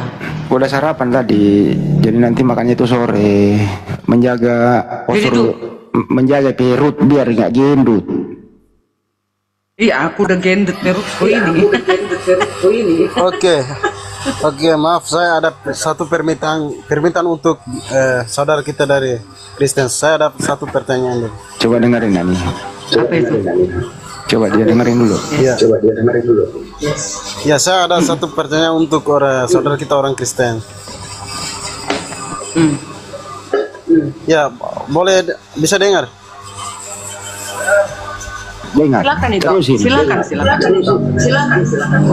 Udah sarapan tadi, jadi nanti makannya itu sore, menjaga postur, menjaga perut biar nggak gendut. Iya, aku udah gendut perutku ini. Oke, maaf saya ada satu permintaan untuk saudara kita dari Kristen. Saya ada satu pertanyaan dulu. Coba dengerin Ani. Apa itu? Coba dia dengerin dulu. Iya. Ya, saya ada satu pertanyaan untuk saudara kita orang Kristen. Ya, boleh bisa dengar? Dengar. Silakan itu. Terusin. Silakan.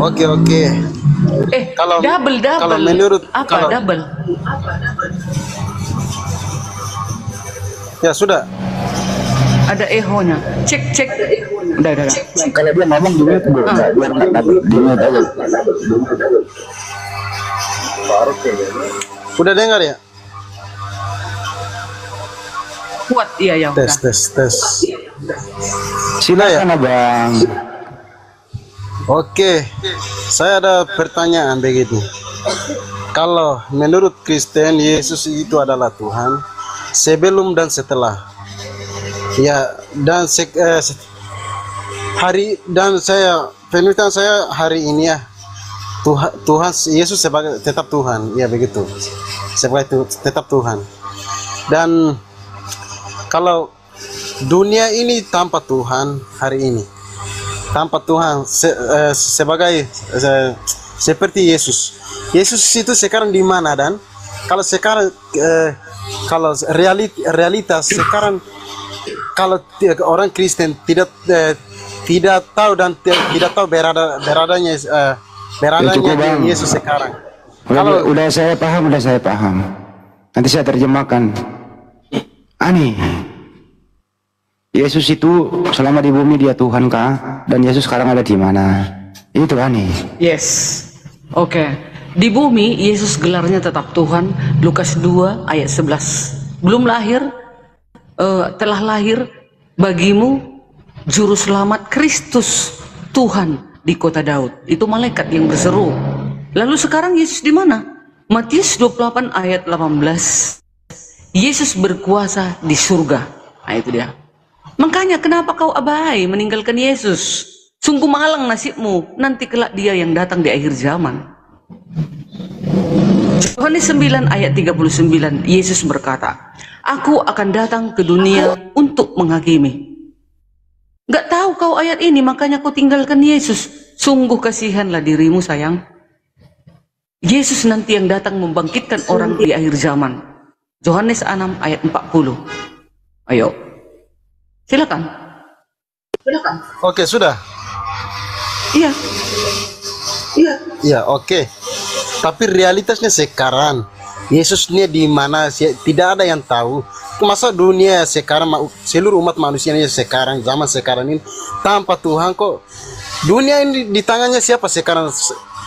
Oke. Kalau double. Kalau menurut double? Ya sudah. Ada ehonya. Cek. Udah. Kalau dia ngomong dulu itu Udah dengar ya? Kuat iya ya. Tes. Silakan Abang. Oke. Saya ada pertanyaan begitu. Kalau menurut Kristen Yesus itu adalah Tuhan sebelum dan setelah. Ya, dan permintaan saya hari ini ya, Tuhan Yesus sebagai tetap Tuhan, ya begitu, sebagai tetap Tuhan. Dan Kalau dunia ini tanpa Tuhan hari ini, tanpa Tuhan seperti Yesus. Yesus itu sekarang di mana? Dan kalau sekarang kalau realitas sekarang, kalau orang Kristen tidak tahu dan tidak tahu beradanya Yesus sekarang. Udah saya paham. Nanti saya terjemahkan. Ani, Yesus itu selama di bumi dia Tuhan kah? Dan Yesus sekarang ada di mana? Itu Ani. Yes. Oke. Di bumi Yesus gelarnya tetap Tuhan. Lukas 2 ayat 11. Belum lahir, telah lahir bagimu juru selamat Kristus Tuhan di kota Daud. Itu malaikat yang berseru. Lalu sekarang Yesus di mana? Matius 28 ayat 18. Yesus berkuasa di surga. Nah itu dia. Makanya kenapa kau abai meninggalkan Yesus? Sungguh malang nasibmu, nanti kelak dia yang datang di akhir zaman. Yohanes 9 ayat 39, Yesus berkata, Aku akan datang ke dunia untuk menghakimi. Gak tahu kau ayat ini, makanya kau tinggalkan Yesus. Sungguh kasihanlah dirimu sayang. Yesus nanti yang datang membangkitkan orang di akhir zaman. Yohanes 6 ayat 40. Ayo, silakan. Oke, sudah. Iya, oke. Tapi realitasnya sekarang, Yesusnya di mana? Tidak ada yang tahu. Masa dunia sekarang, seluruh umat manusia ini sekarang, zaman sekarang ini tanpa Tuhan kok? Dunia ini di tangannya siapa sekarang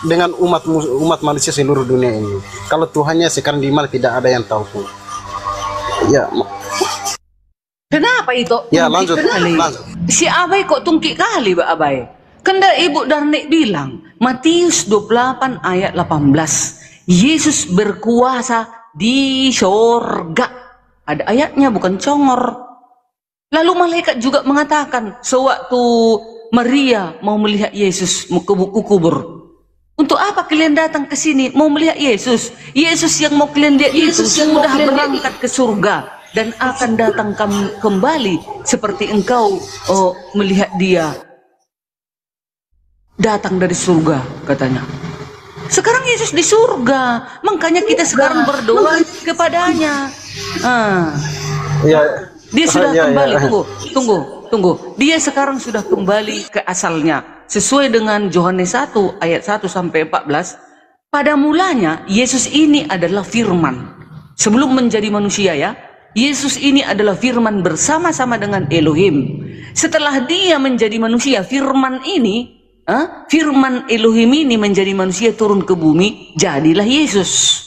dengan umat manusia seluruh dunia ini? Kalau Tuhannya sekarang di mana tidak ada yang tahu pun. Ya. Kenapa itu? Ya, lanjut. Si Abai kok tungki kali, Mbak Abai? Kanda Ibu Darnik bilang, Matius 28 ayat 18, Yesus berkuasa di sorga. Ada ayatnya, bukan congor. Lalu malaikat juga mengatakan, sewaktu Maria mau melihat Yesus ke buku kubur, untuk apa kalian datang ke sini mau melihat Yesus? Yesus yang mau kalian lihat itu sudah berangkat ke surga dan akan datang kembali seperti engkau melihat dia datang dari surga, katanya. Sekarang Yesus di surga, makanya kita sekarang berdoa kepadanya. Dia sudah kembali. Tunggu. Dia sekarang sudah kembali ke asalnya. Sesuai dengan Yohanes 1 ayat 1 sampai 14. Pada mulanya Yesus ini adalah firman. Sebelum menjadi manusia ya, Yesus ini adalah firman bersama-sama dengan Elohim. Setelah dia menjadi manusia, firman Elohim ini menjadi manusia turun ke bumi, jadilah Yesus.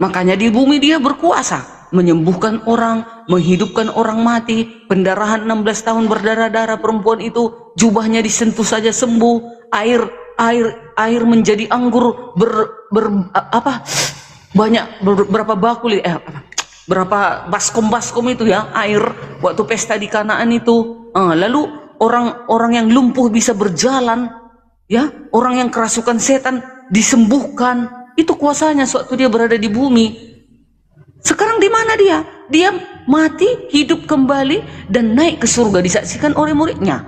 Makanya di bumi dia berkuasa, menyembuhkan orang, menghidupkan orang mati. Pendarahan 16 tahun berdarah-darah perempuan itu, jubahnya disentuh saja sembuh. Air menjadi anggur berapa bakul berapa baskom itu ya, air waktu pesta di Kanaan itu. Lalu orang yang lumpuh bisa berjalan, ya, orang yang kerasukan setan disembuhkan. Itu kuasanya sewaktu dia berada di bumi. Sekarang di mana dia? Dia mati, hidup kembali dan naik ke surga, disaksikan oleh muridnya.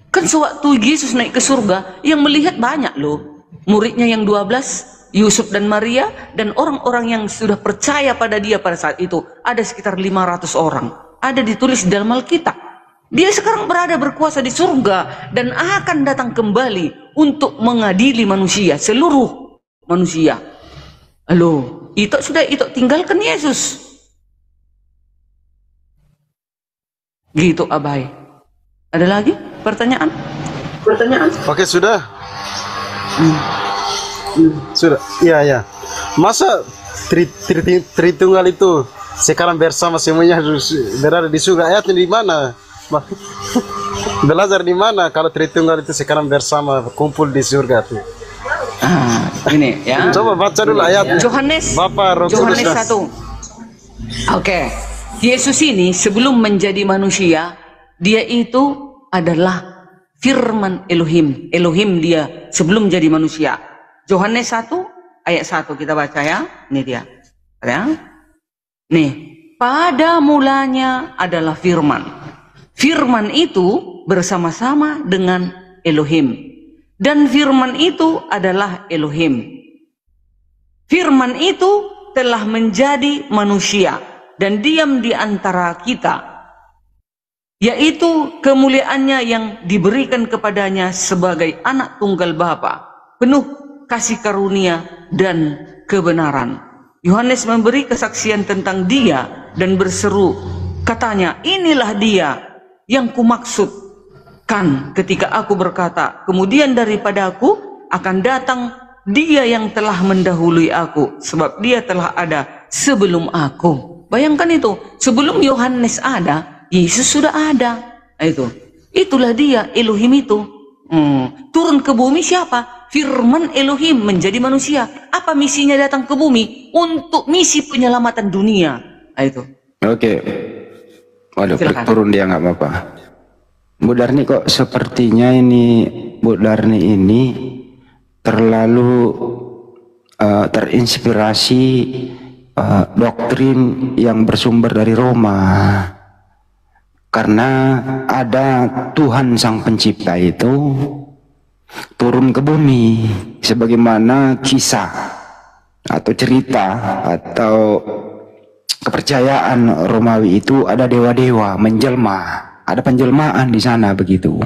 Kan sewaktu Yesus naik ke surga, yang melihat banyak loh. Muridnya yang 12, Yusuf dan Maria, dan orang-orang yang sudah percaya pada dia pada saat itu. Ada sekitar 500 orang. Ada ditulis di dalam Alkitab. Dia sekarang berada berkuasa di surga dan akan datang kembali untuk mengadili manusia, seluruh manusia. Halo, itu tinggalkan Yesus. Gitu Abai. Ada lagi pertanyaan? Oke, sudah. Sudah. Iya. Masa Tritunggal itu sekarang bersama semuanya berada di surga? Ayatnya di mana? Belajar di mana kalau Tritunggal itu sekarang bersama kumpul di surga tuh? Ini ya. Coba baca dulu ayat Yohanes 1. Oke. Yesus ini sebelum menjadi manusia, dia itu adalah firman Elohim. Elohim dia sebelum jadi manusia. Yohanes 1 ayat 1 kita baca ya. Ini dia. Ya. Nih, pada mulanya adalah firman. Firman itu bersama-sama dengan Elohim. Dan firman itu adalah Elohim. Firman itu telah menjadi manusia dan diam di antara kita, yaitu kemuliaannya yang diberikan kepadanya sebagai anak tunggal Bapa, penuh kasih karunia dan kebenaran. Yohanes memberi kesaksian tentang dia dan berseru, katanya, inilah dia yang kumaksudkan ketika aku berkata, kemudian daripada aku akan datang dia yang telah mendahului aku, sebab dia telah ada sebelum aku. Bayangkan itu, sebelum Yohanes ada, Yesus sudah ada. Itulah dia, Elohim itu. Turun ke bumi siapa? Firman Elohim menjadi manusia. Apa misinya datang ke bumi? Untuk misi penyelamatan dunia. Oke. Waduh, turun dia nggak apa-apa. Bu Darni kok sepertinya ini, Bu Darni ini terlalu terinspirasi doktrin yang bersumber dari Roma, karena ada Tuhan Sang Pencipta itu turun ke bumi, sebagaimana kisah atau cerita atau kepercayaan Romawi itu ada dewa-dewa menjelma, ada penjelmaan di sana begitu.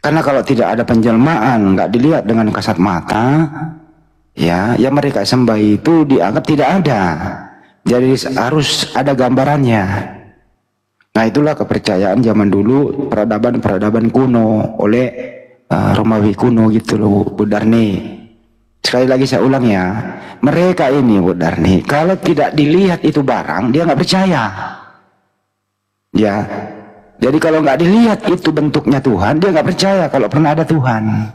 Karena kalau tidak ada penjelmaan, nggak dilihat dengan kasat mata, ya mereka sembah itu dianggap tidak ada. Jadi harus ada gambarannya. Nah, itulah kepercayaan zaman dulu, peradaban kuno oleh Romawi kuno gitu loh, Bu Darni. Sekali lagi saya ulang ya, mereka ini Bu Darni, kalau tidak dilihat itu barang, dia nggak percaya. Ya. Jadi kalau nggak dilihat itu bentuknya Tuhan, dia nggak percaya kalau pernah ada Tuhan.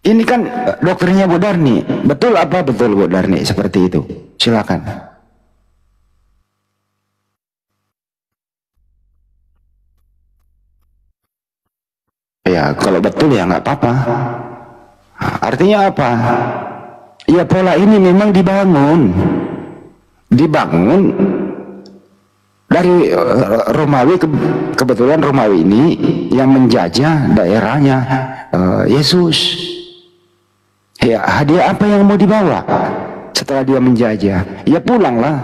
Ini kan doktrinnya Bu Darni. Betul apa betul Bu Darni seperti itu? Silakan. Ya kalau betul ya nggak apa-apa. Artinya apa? Ya pola ini memang dibangun dari Romawi. Kebetulan Romawi ini yang menjajah daerahnya Yesus. Ya, hadiah apa yang mau dibawa setelah dia menjajah? Ya pulanglah.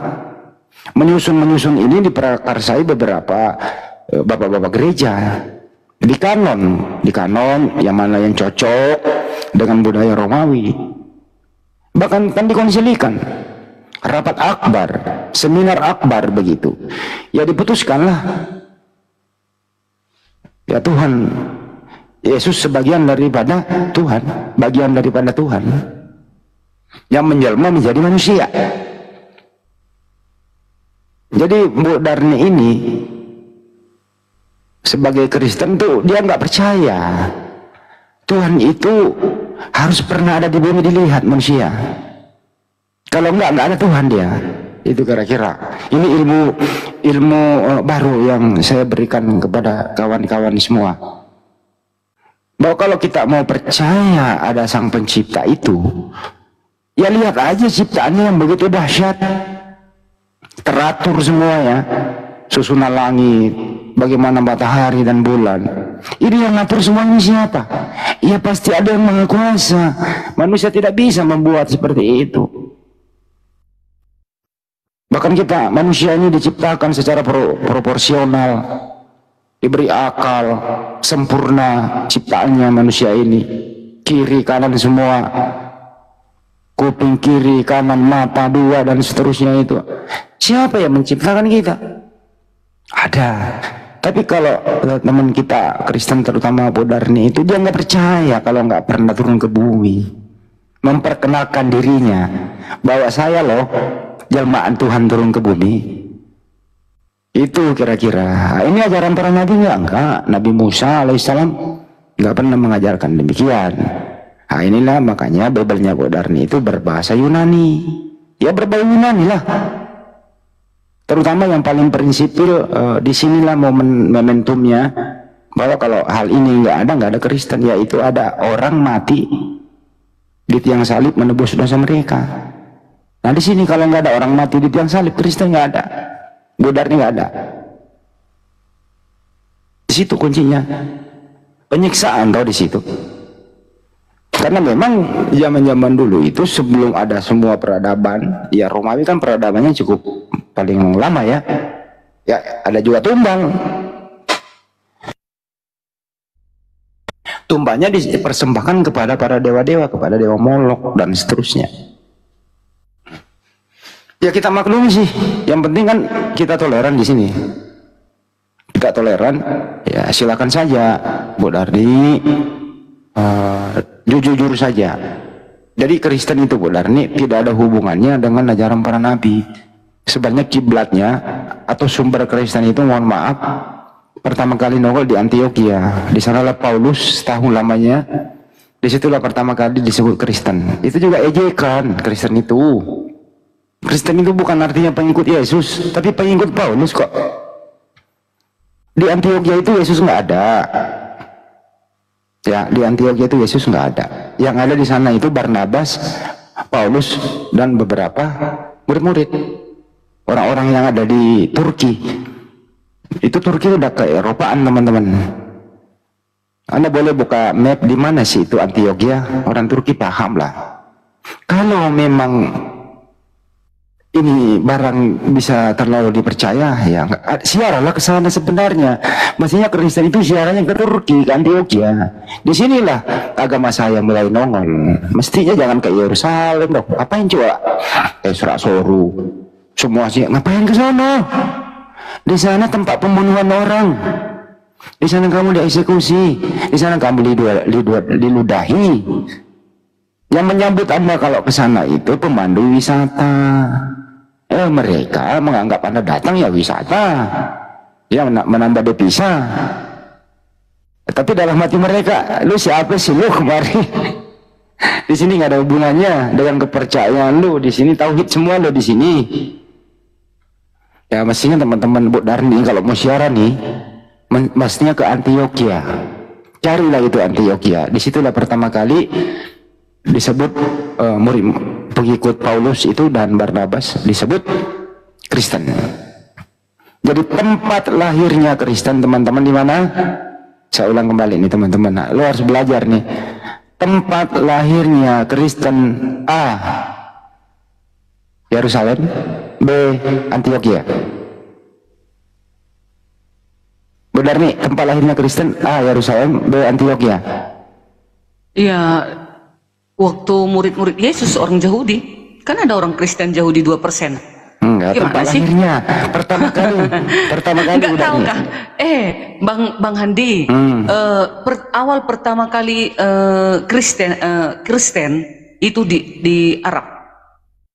Menyusun ini diprakarsai beberapa bapak-bapak gereja. Di kanon yang mana yang cocok dengan budaya Romawi. Bahkan kan dikonsilikan. Rapat akbar, seminar akbar begitu. Ya diputuskanlah. Ya Tuhan, Yesus sebagian daripada Tuhan, bagian daripada Tuhan. Yang menjelma menjadi manusia. Jadi Bu Darni ini sebagai Kristen tuh dia nggak percaya Tuhan itu harus pernah ada di bumi dilihat manusia. Kalau nggak ada Tuhan dia. Itu kira-kira. Ini ilmu baru yang saya berikan kepada kawan-kawan semua. Bahwa kalau kita mau percaya ada Sang Pencipta itu, ya lihat aja ciptaannya yang begitu dahsyat. Teratur semuanya. Susunan langit, bagaimana matahari dan bulan. Ini yang ngatur semua ini siapa? Ya pasti ada yang Maha Kuasa. Manusia tidak bisa membuat seperti itu. Bahkan kita manusia ini diciptakan secara proporsional, diberi akal sempurna ciptaannya manusia ini, kiri kanan semua, kuping kiri kanan, mata dua dan seterusnya itu. Siapa yang menciptakan kita? Ada. Tapi kalau teman kita Kristen terutama Bu Darni itu dia nggak percaya kalau nggak pernah turun ke bumi, memperkenalkan dirinya bahwa saya loh jelmaan Tuhan turun ke bumi. Itu kira-kira. Ini ajaran para nabi enggak? Nabi Musa alaihissalam nggak pernah mengajarkan demikian. Nah inilah makanya Bibelnya Bu Darni itu berbahasa Yunani. Ya berbau Yunani lah. Terutama yang paling prinsipil disinilah momentumnya bahwa kalau hal ini nggak ada Kristen, yaitu ada orang mati di tiang salib menebus dosa mereka. Nah di sini kalau nggak ada orang mati di tiang salib, Kristen nggak ada. Budar ini nggak ada. Di situ kuncinya. Penyiksaan tau di situ. Karena memang zaman-zaman dulu itu sebelum ada semua peradaban, ya Romawi kan peradabannya cukup paling lama ya. Ya ada juga tumbang. Tumbangnya dipersembahkan kepada para dewa-dewa, kepada dewa Molok dan seterusnya. Ya kita maklumi sih. Yang penting kan kita toleran di sini. Tidak toleran, ya silakan saja, Bu Darni, jujur saja. Jadi Kristen itu, Bu Darni, tidak ada hubungannya dengan ajaran para nabi. Sebenarnya kiblatnya atau sumber Kristen itu, mohon maaf, pertama kali nongol di Antioquia. Di sanalah Paulus setahun lamanya. Disitulah pertama kali disebut Kristen. Itu juga ejekan Kristen itu. Kristen itu bukan artinya pengikut Yesus, tapi pengikut Paulus kok. Di Antioquia itu Yesus nggak ada. Ya, di Antioquia itu Yesus nggak ada. Yang ada di sana itu Barnabas, Paulus, dan beberapa murid-murid. Orang-orang yang ada di Turki. Itu Turki udah ke Eropaan, teman-teman. Anda boleh buka map di mana sih itu Antioquia. Orang Turki paham lah. Kalau memang ini barang bisa terlalu dipercaya, ya siaralah ke sana sebenarnya. Mestinya Kristen itu siarannya ke Turki, ke Antioquia. Disinilah agama saya mulai nongol. Mestinya jangan ke Yerusalem dong. Apain coba? Serak Soru. Semua sih ngapain ke sana? Di sana tempat pembunuhan orang. Di sana kamu dieksekusi. Di sana kamu diludahi. Yang menyambut Anda kalau ke sana itu pemandu wisata. Mereka menganggap Anda datang ya wisata, ya menambah devisa. Tapi dalam hati mereka, lu siapa sih lu kemari? Di sini nggak ada hubungannya dengan kepercayaan lu. Di sini tauhid semua lu di sini. Ya mestinya teman-teman Bu Darni kalau mau siaran nih, mestinya ke Antioquia. Carilah itu Antioquia. Disitulah pertama kali disebut murid pengikut Paulus itu dan Barnabas disebut Kristen. Jadi tempat lahirnya Kristen, teman-teman, di mana? Saya ulang kembali nih teman-teman. Nah, lo harus belajar nih. Tempat lahirnya Kristen: A, Yerusalem, B, Antioquia. Benar nih, tempat lahirnya Kristen: A, Yerusalem, B, Antioquia. Iya, waktu murid-murid Yesus orang Yahudi, kan ada orang Kristen Yahudi 2%. Enggak, tempat lahirnya pertama kali enggak tahu kah? Bang Handi, awal pertama kali Kristen itu di Arab,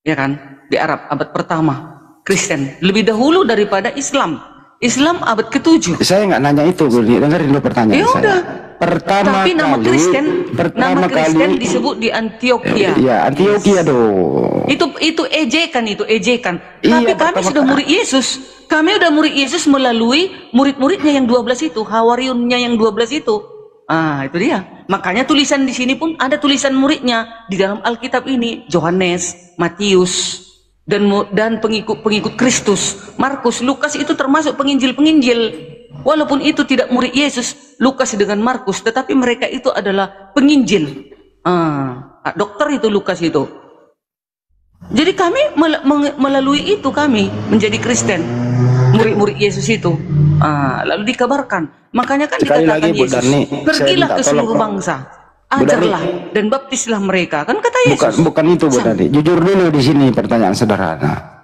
ya kan? Di Arab abad pertama Kristen lebih dahulu daripada Islam. Islam abad ke-7. Saya nggak nanya itu, dengerin dulu pertanyaan saya. Udah. Tapi nama pertama Kristen kali disebut di Antioquia. Ya, Antioquia dong. Itu ejekan. Iya, Tapi kami sudah murid Yesus. Kami udah murid Yesus melalui murid-muridnya yang 12 itu, Hawariunnya yang 12 itu. Itu dia. Makanya tulisan di sini pun ada tulisan muridnya di dalam Alkitab ini, Yohanes, Matius, dan pengikut Kristus, Markus, Lukas itu termasuk penginjil. Walaupun itu tidak murid Yesus, Lukas dengan Markus, tetapi mereka itu adalah penginjil. Dokter itu Lukas itu. Jadi kami melalui itu kami menjadi Kristen, murid-murid Yesus itu. Lalu dikabarkan. Makanya kan sekali dikatakan lagi, Yesus, Darni, pergilah ke seluruh bangsa, ajarlah dan baptislah mereka. Kan kata Yesus. Bukan itu, Bu Darni. Jujur dulu di sini pertanyaan sederhana.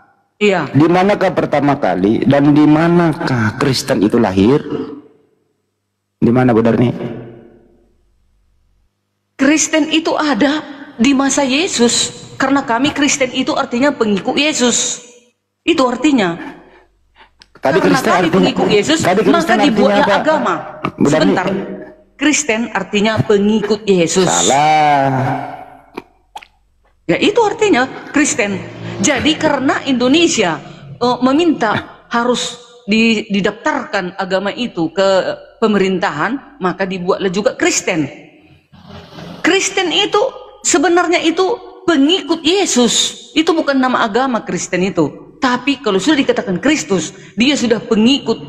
Iya. Di manakah pertama kali dan di manakah Kristen itu lahir? Di mana, Bu Darni? Kristen itu ada di masa Yesus, karena kami Kristen itu artinya pengikut Yesus. Itu artinya. Tadi karena Kristen kami artinya pengikut Yesus, maka dibuatlah agama. Sebentar. Kristen artinya pengikut Yesus. Salah. Ya itu artinya Kristen. Jadi karena Indonesia meminta harus didaftarkan agama itu ke pemerintahan, maka dibuatlah juga Kristen. Kristen itu sebenarnya itu pengikut Yesus. Itu bukan nama agama Kristen itu. Tapi kalau sudah dikatakan Kristus, dia sudah pengikut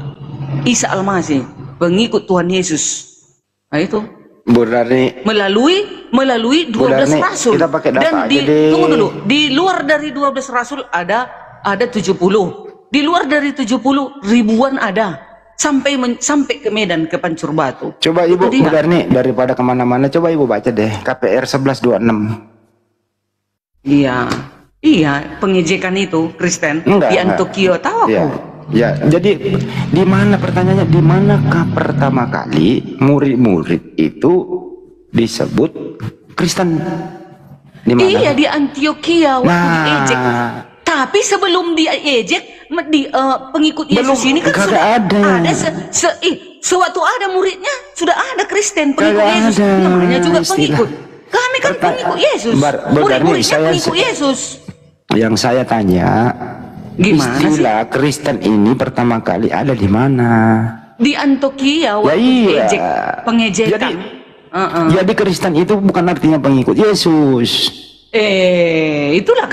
Isa Al-Masih, pengikut Tuhan Yesus. Nah itu. Berarti melalui 12 rasul. Kita pakai data Dan tunggu dulu, di luar dari 12 rasul ada 70. Di luar dari 70 ribuan ada. Sampai ke Medan, ke Pancur Batu. Coba Ibu Darni, daripada kemana-mana, coba Ibu baca deh KPR 1126. Iya, pengejekan itu Kristen di Antioquia, tahu aku. Ya, jadi di mana pertanyaannya, di manakah pertama kali murid-murid itu disebut Kristen? Di mana? Iya, di Antioquia waktu diejek. Tapi sebelum diejek, pengikut Yesus ini kan sudah ada. Sewaktu ada muridnya sudah ada Kristen pengikut Yesus. Namanya juga pengikut. Kami kan pengikut Yesus. Murid-muridnya pengikut Yesus. Yang saya tanya, gimana istilah sih? Kristen ini pertama kali ada di mana? Di Antioquia waktu pengejekan. Jadi Kristen itu bukan artinya pengikut Yesus. Itulah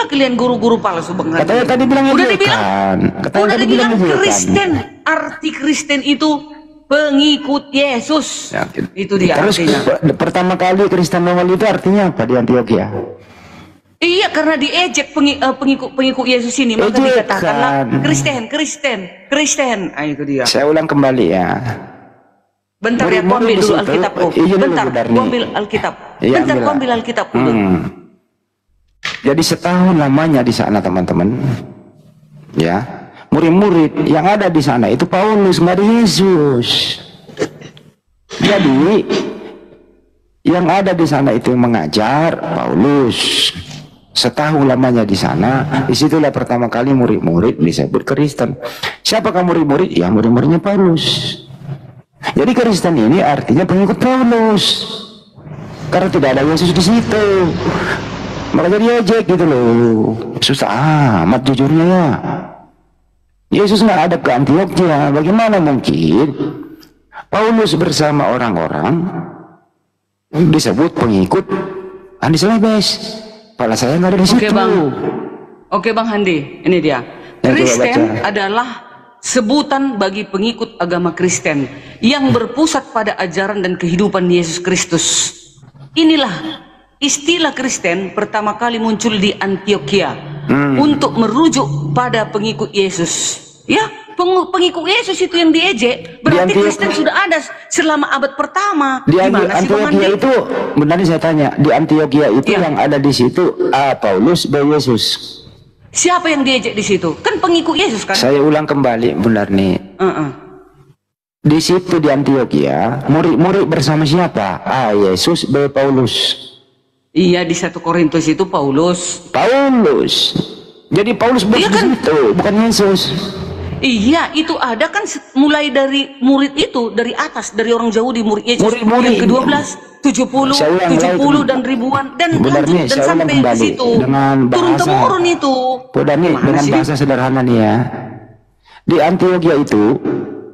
kalian guru-guru palsu Bang. Katanya tadi bilang udah dibilang Kristen. Arti Kristen itu pengikut Yesus. Ya, itu dia. Terus artinya. Pertama kali Kristen nongol itu artinya apa di Antioquia? Iya, karena diejek pengikut Yesus ini, maka dikatakanlah Kristen. Itu dia. Saya ulang kembali ya. Bentar ya, aku ambil dulu Alkitabku. Bentar, aku ambil Alkitab. Bentar, aku ambil Alkitab dulu. Jadi setahun lamanya di sana teman-teman, ya, murid-murid yang ada di sana itu Paulus, nggak ada Yesus. Jadi yang ada di sana itu mengajar Paulus. Setahun lamanya di sana, disitulah pertama kali murid-murid disebut Kristen. Siapakah murid-murid? Ya murid-muridnya Paulus. Jadi Kristen ini artinya pengikut Paulus, karena tidak ada Yesus di situ. Makanya diejek gitu loh. Susah amat jujurnya ya. Yesus nggak ada ke Antioquia. Bagaimana mungkin Paulus bersama orang-orang disebut pengikut Andi Selebes? Kepala saya nggak ada di situ. Oke bang Handi, ini dia. Kristen adalah sebutan bagi pengikut agama Kristen yang berpusat pada ajaran dan kehidupan Yesus Kristus. Inilah istilah Kristen pertama kali muncul di Antioquia untuk merujuk pada pengikut Yesus. Ya, pengikut Yesus itu yang diejek. Berarti Kristen sudah ada selama abad pertama. Di Antioquia itu, benar saya tanya, di Antioquia itu yang ada di situ Paulus, Yesus. Siapa yang diejek di situ? Kan pengikut Yesus kan? Saya ulang kembali, benar nih. Di situ di Antioquia, murid-murid bersama siapa? Yesus, Paulus. Iya, di 1 Korintus itu Paulus. Jadi Paulus bos di situ, bukan Yesus. Iya, itu ada kan mulai dari murid itu, dari atas, dari orang Yahudi murid Yesus. Yang ke-12, 70 dan ribuan dan lanjut dan sampai ke situ. Turun temurun itu. Dengan bahasa sederhana nih ya. Di Antioquia itu,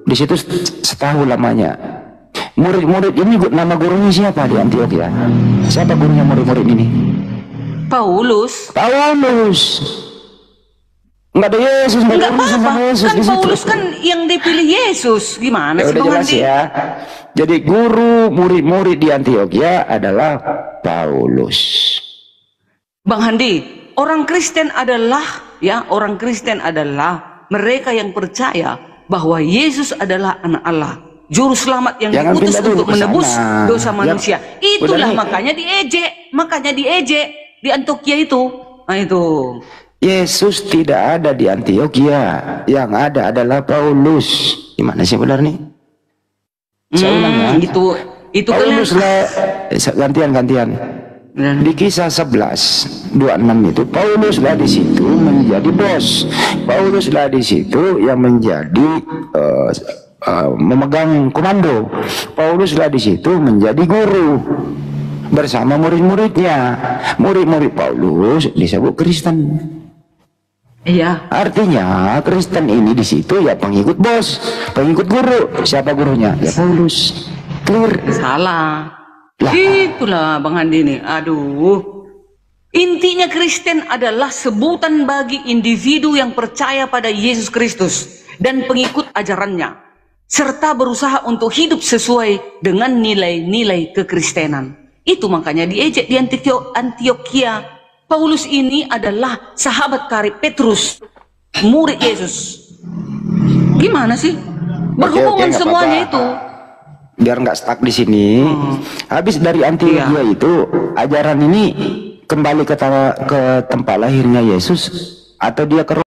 di situ setahun lamanya. Murid-murid ini nama gurunya siapa di Antioquia? Siapa gurunya murid-murid ini? Paulus. Nggak ada Yesus, nggak apa-apa. Kan Paulus kan yang dipilih Yesus. Gimana sih Bang Handi? Ya. Jadi guru murid-murid di Antioquia adalah Paulus. Bang Handi, orang Kristen adalah mereka yang percaya bahwa Yesus adalah anak Allah, juru selamat yang diutus untuk menebus dosa manusia. Itulah makanya diejek di Antioquia itu. Nah itu. Yesus tidak ada di Antioquia, yang ada adalah Paulus. Gimana sih benar nih? Saya ulang ya. Itu Paulus lah, gantian. Di Kisah 11:26 itu Pauluslah di situ menjadi bos. Pauluslah di situ yang menjadi memegang komando. Pauluslah di situ menjadi guru bersama murid-muridnya. Murid-murid Paulus disebut Kristen. Iya. Artinya Kristen ini di situ ya pengikut bos, pengikut guru. Siapa gurunya? Ya Paulus. Clear. Salah. Itulah Bang Andi nih. Aduh. Intinya Kristen adalah sebutan bagi individu yang percaya pada Yesus Kristus dan pengikut ajarannya, serta berusaha untuk hidup sesuai dengan nilai-nilai kekristenan. Itu makanya diejek di Antioquia. Paulus ini adalah sahabat karib Petrus, murid Yesus. Gimana sih? Berhubungan nggak semuanya apa-apa. itu. Biar nggak stuck di sini. Habis dari Antioquia itu, ajaran ini kembali ke tempat lahirnya Yesus atau dia ke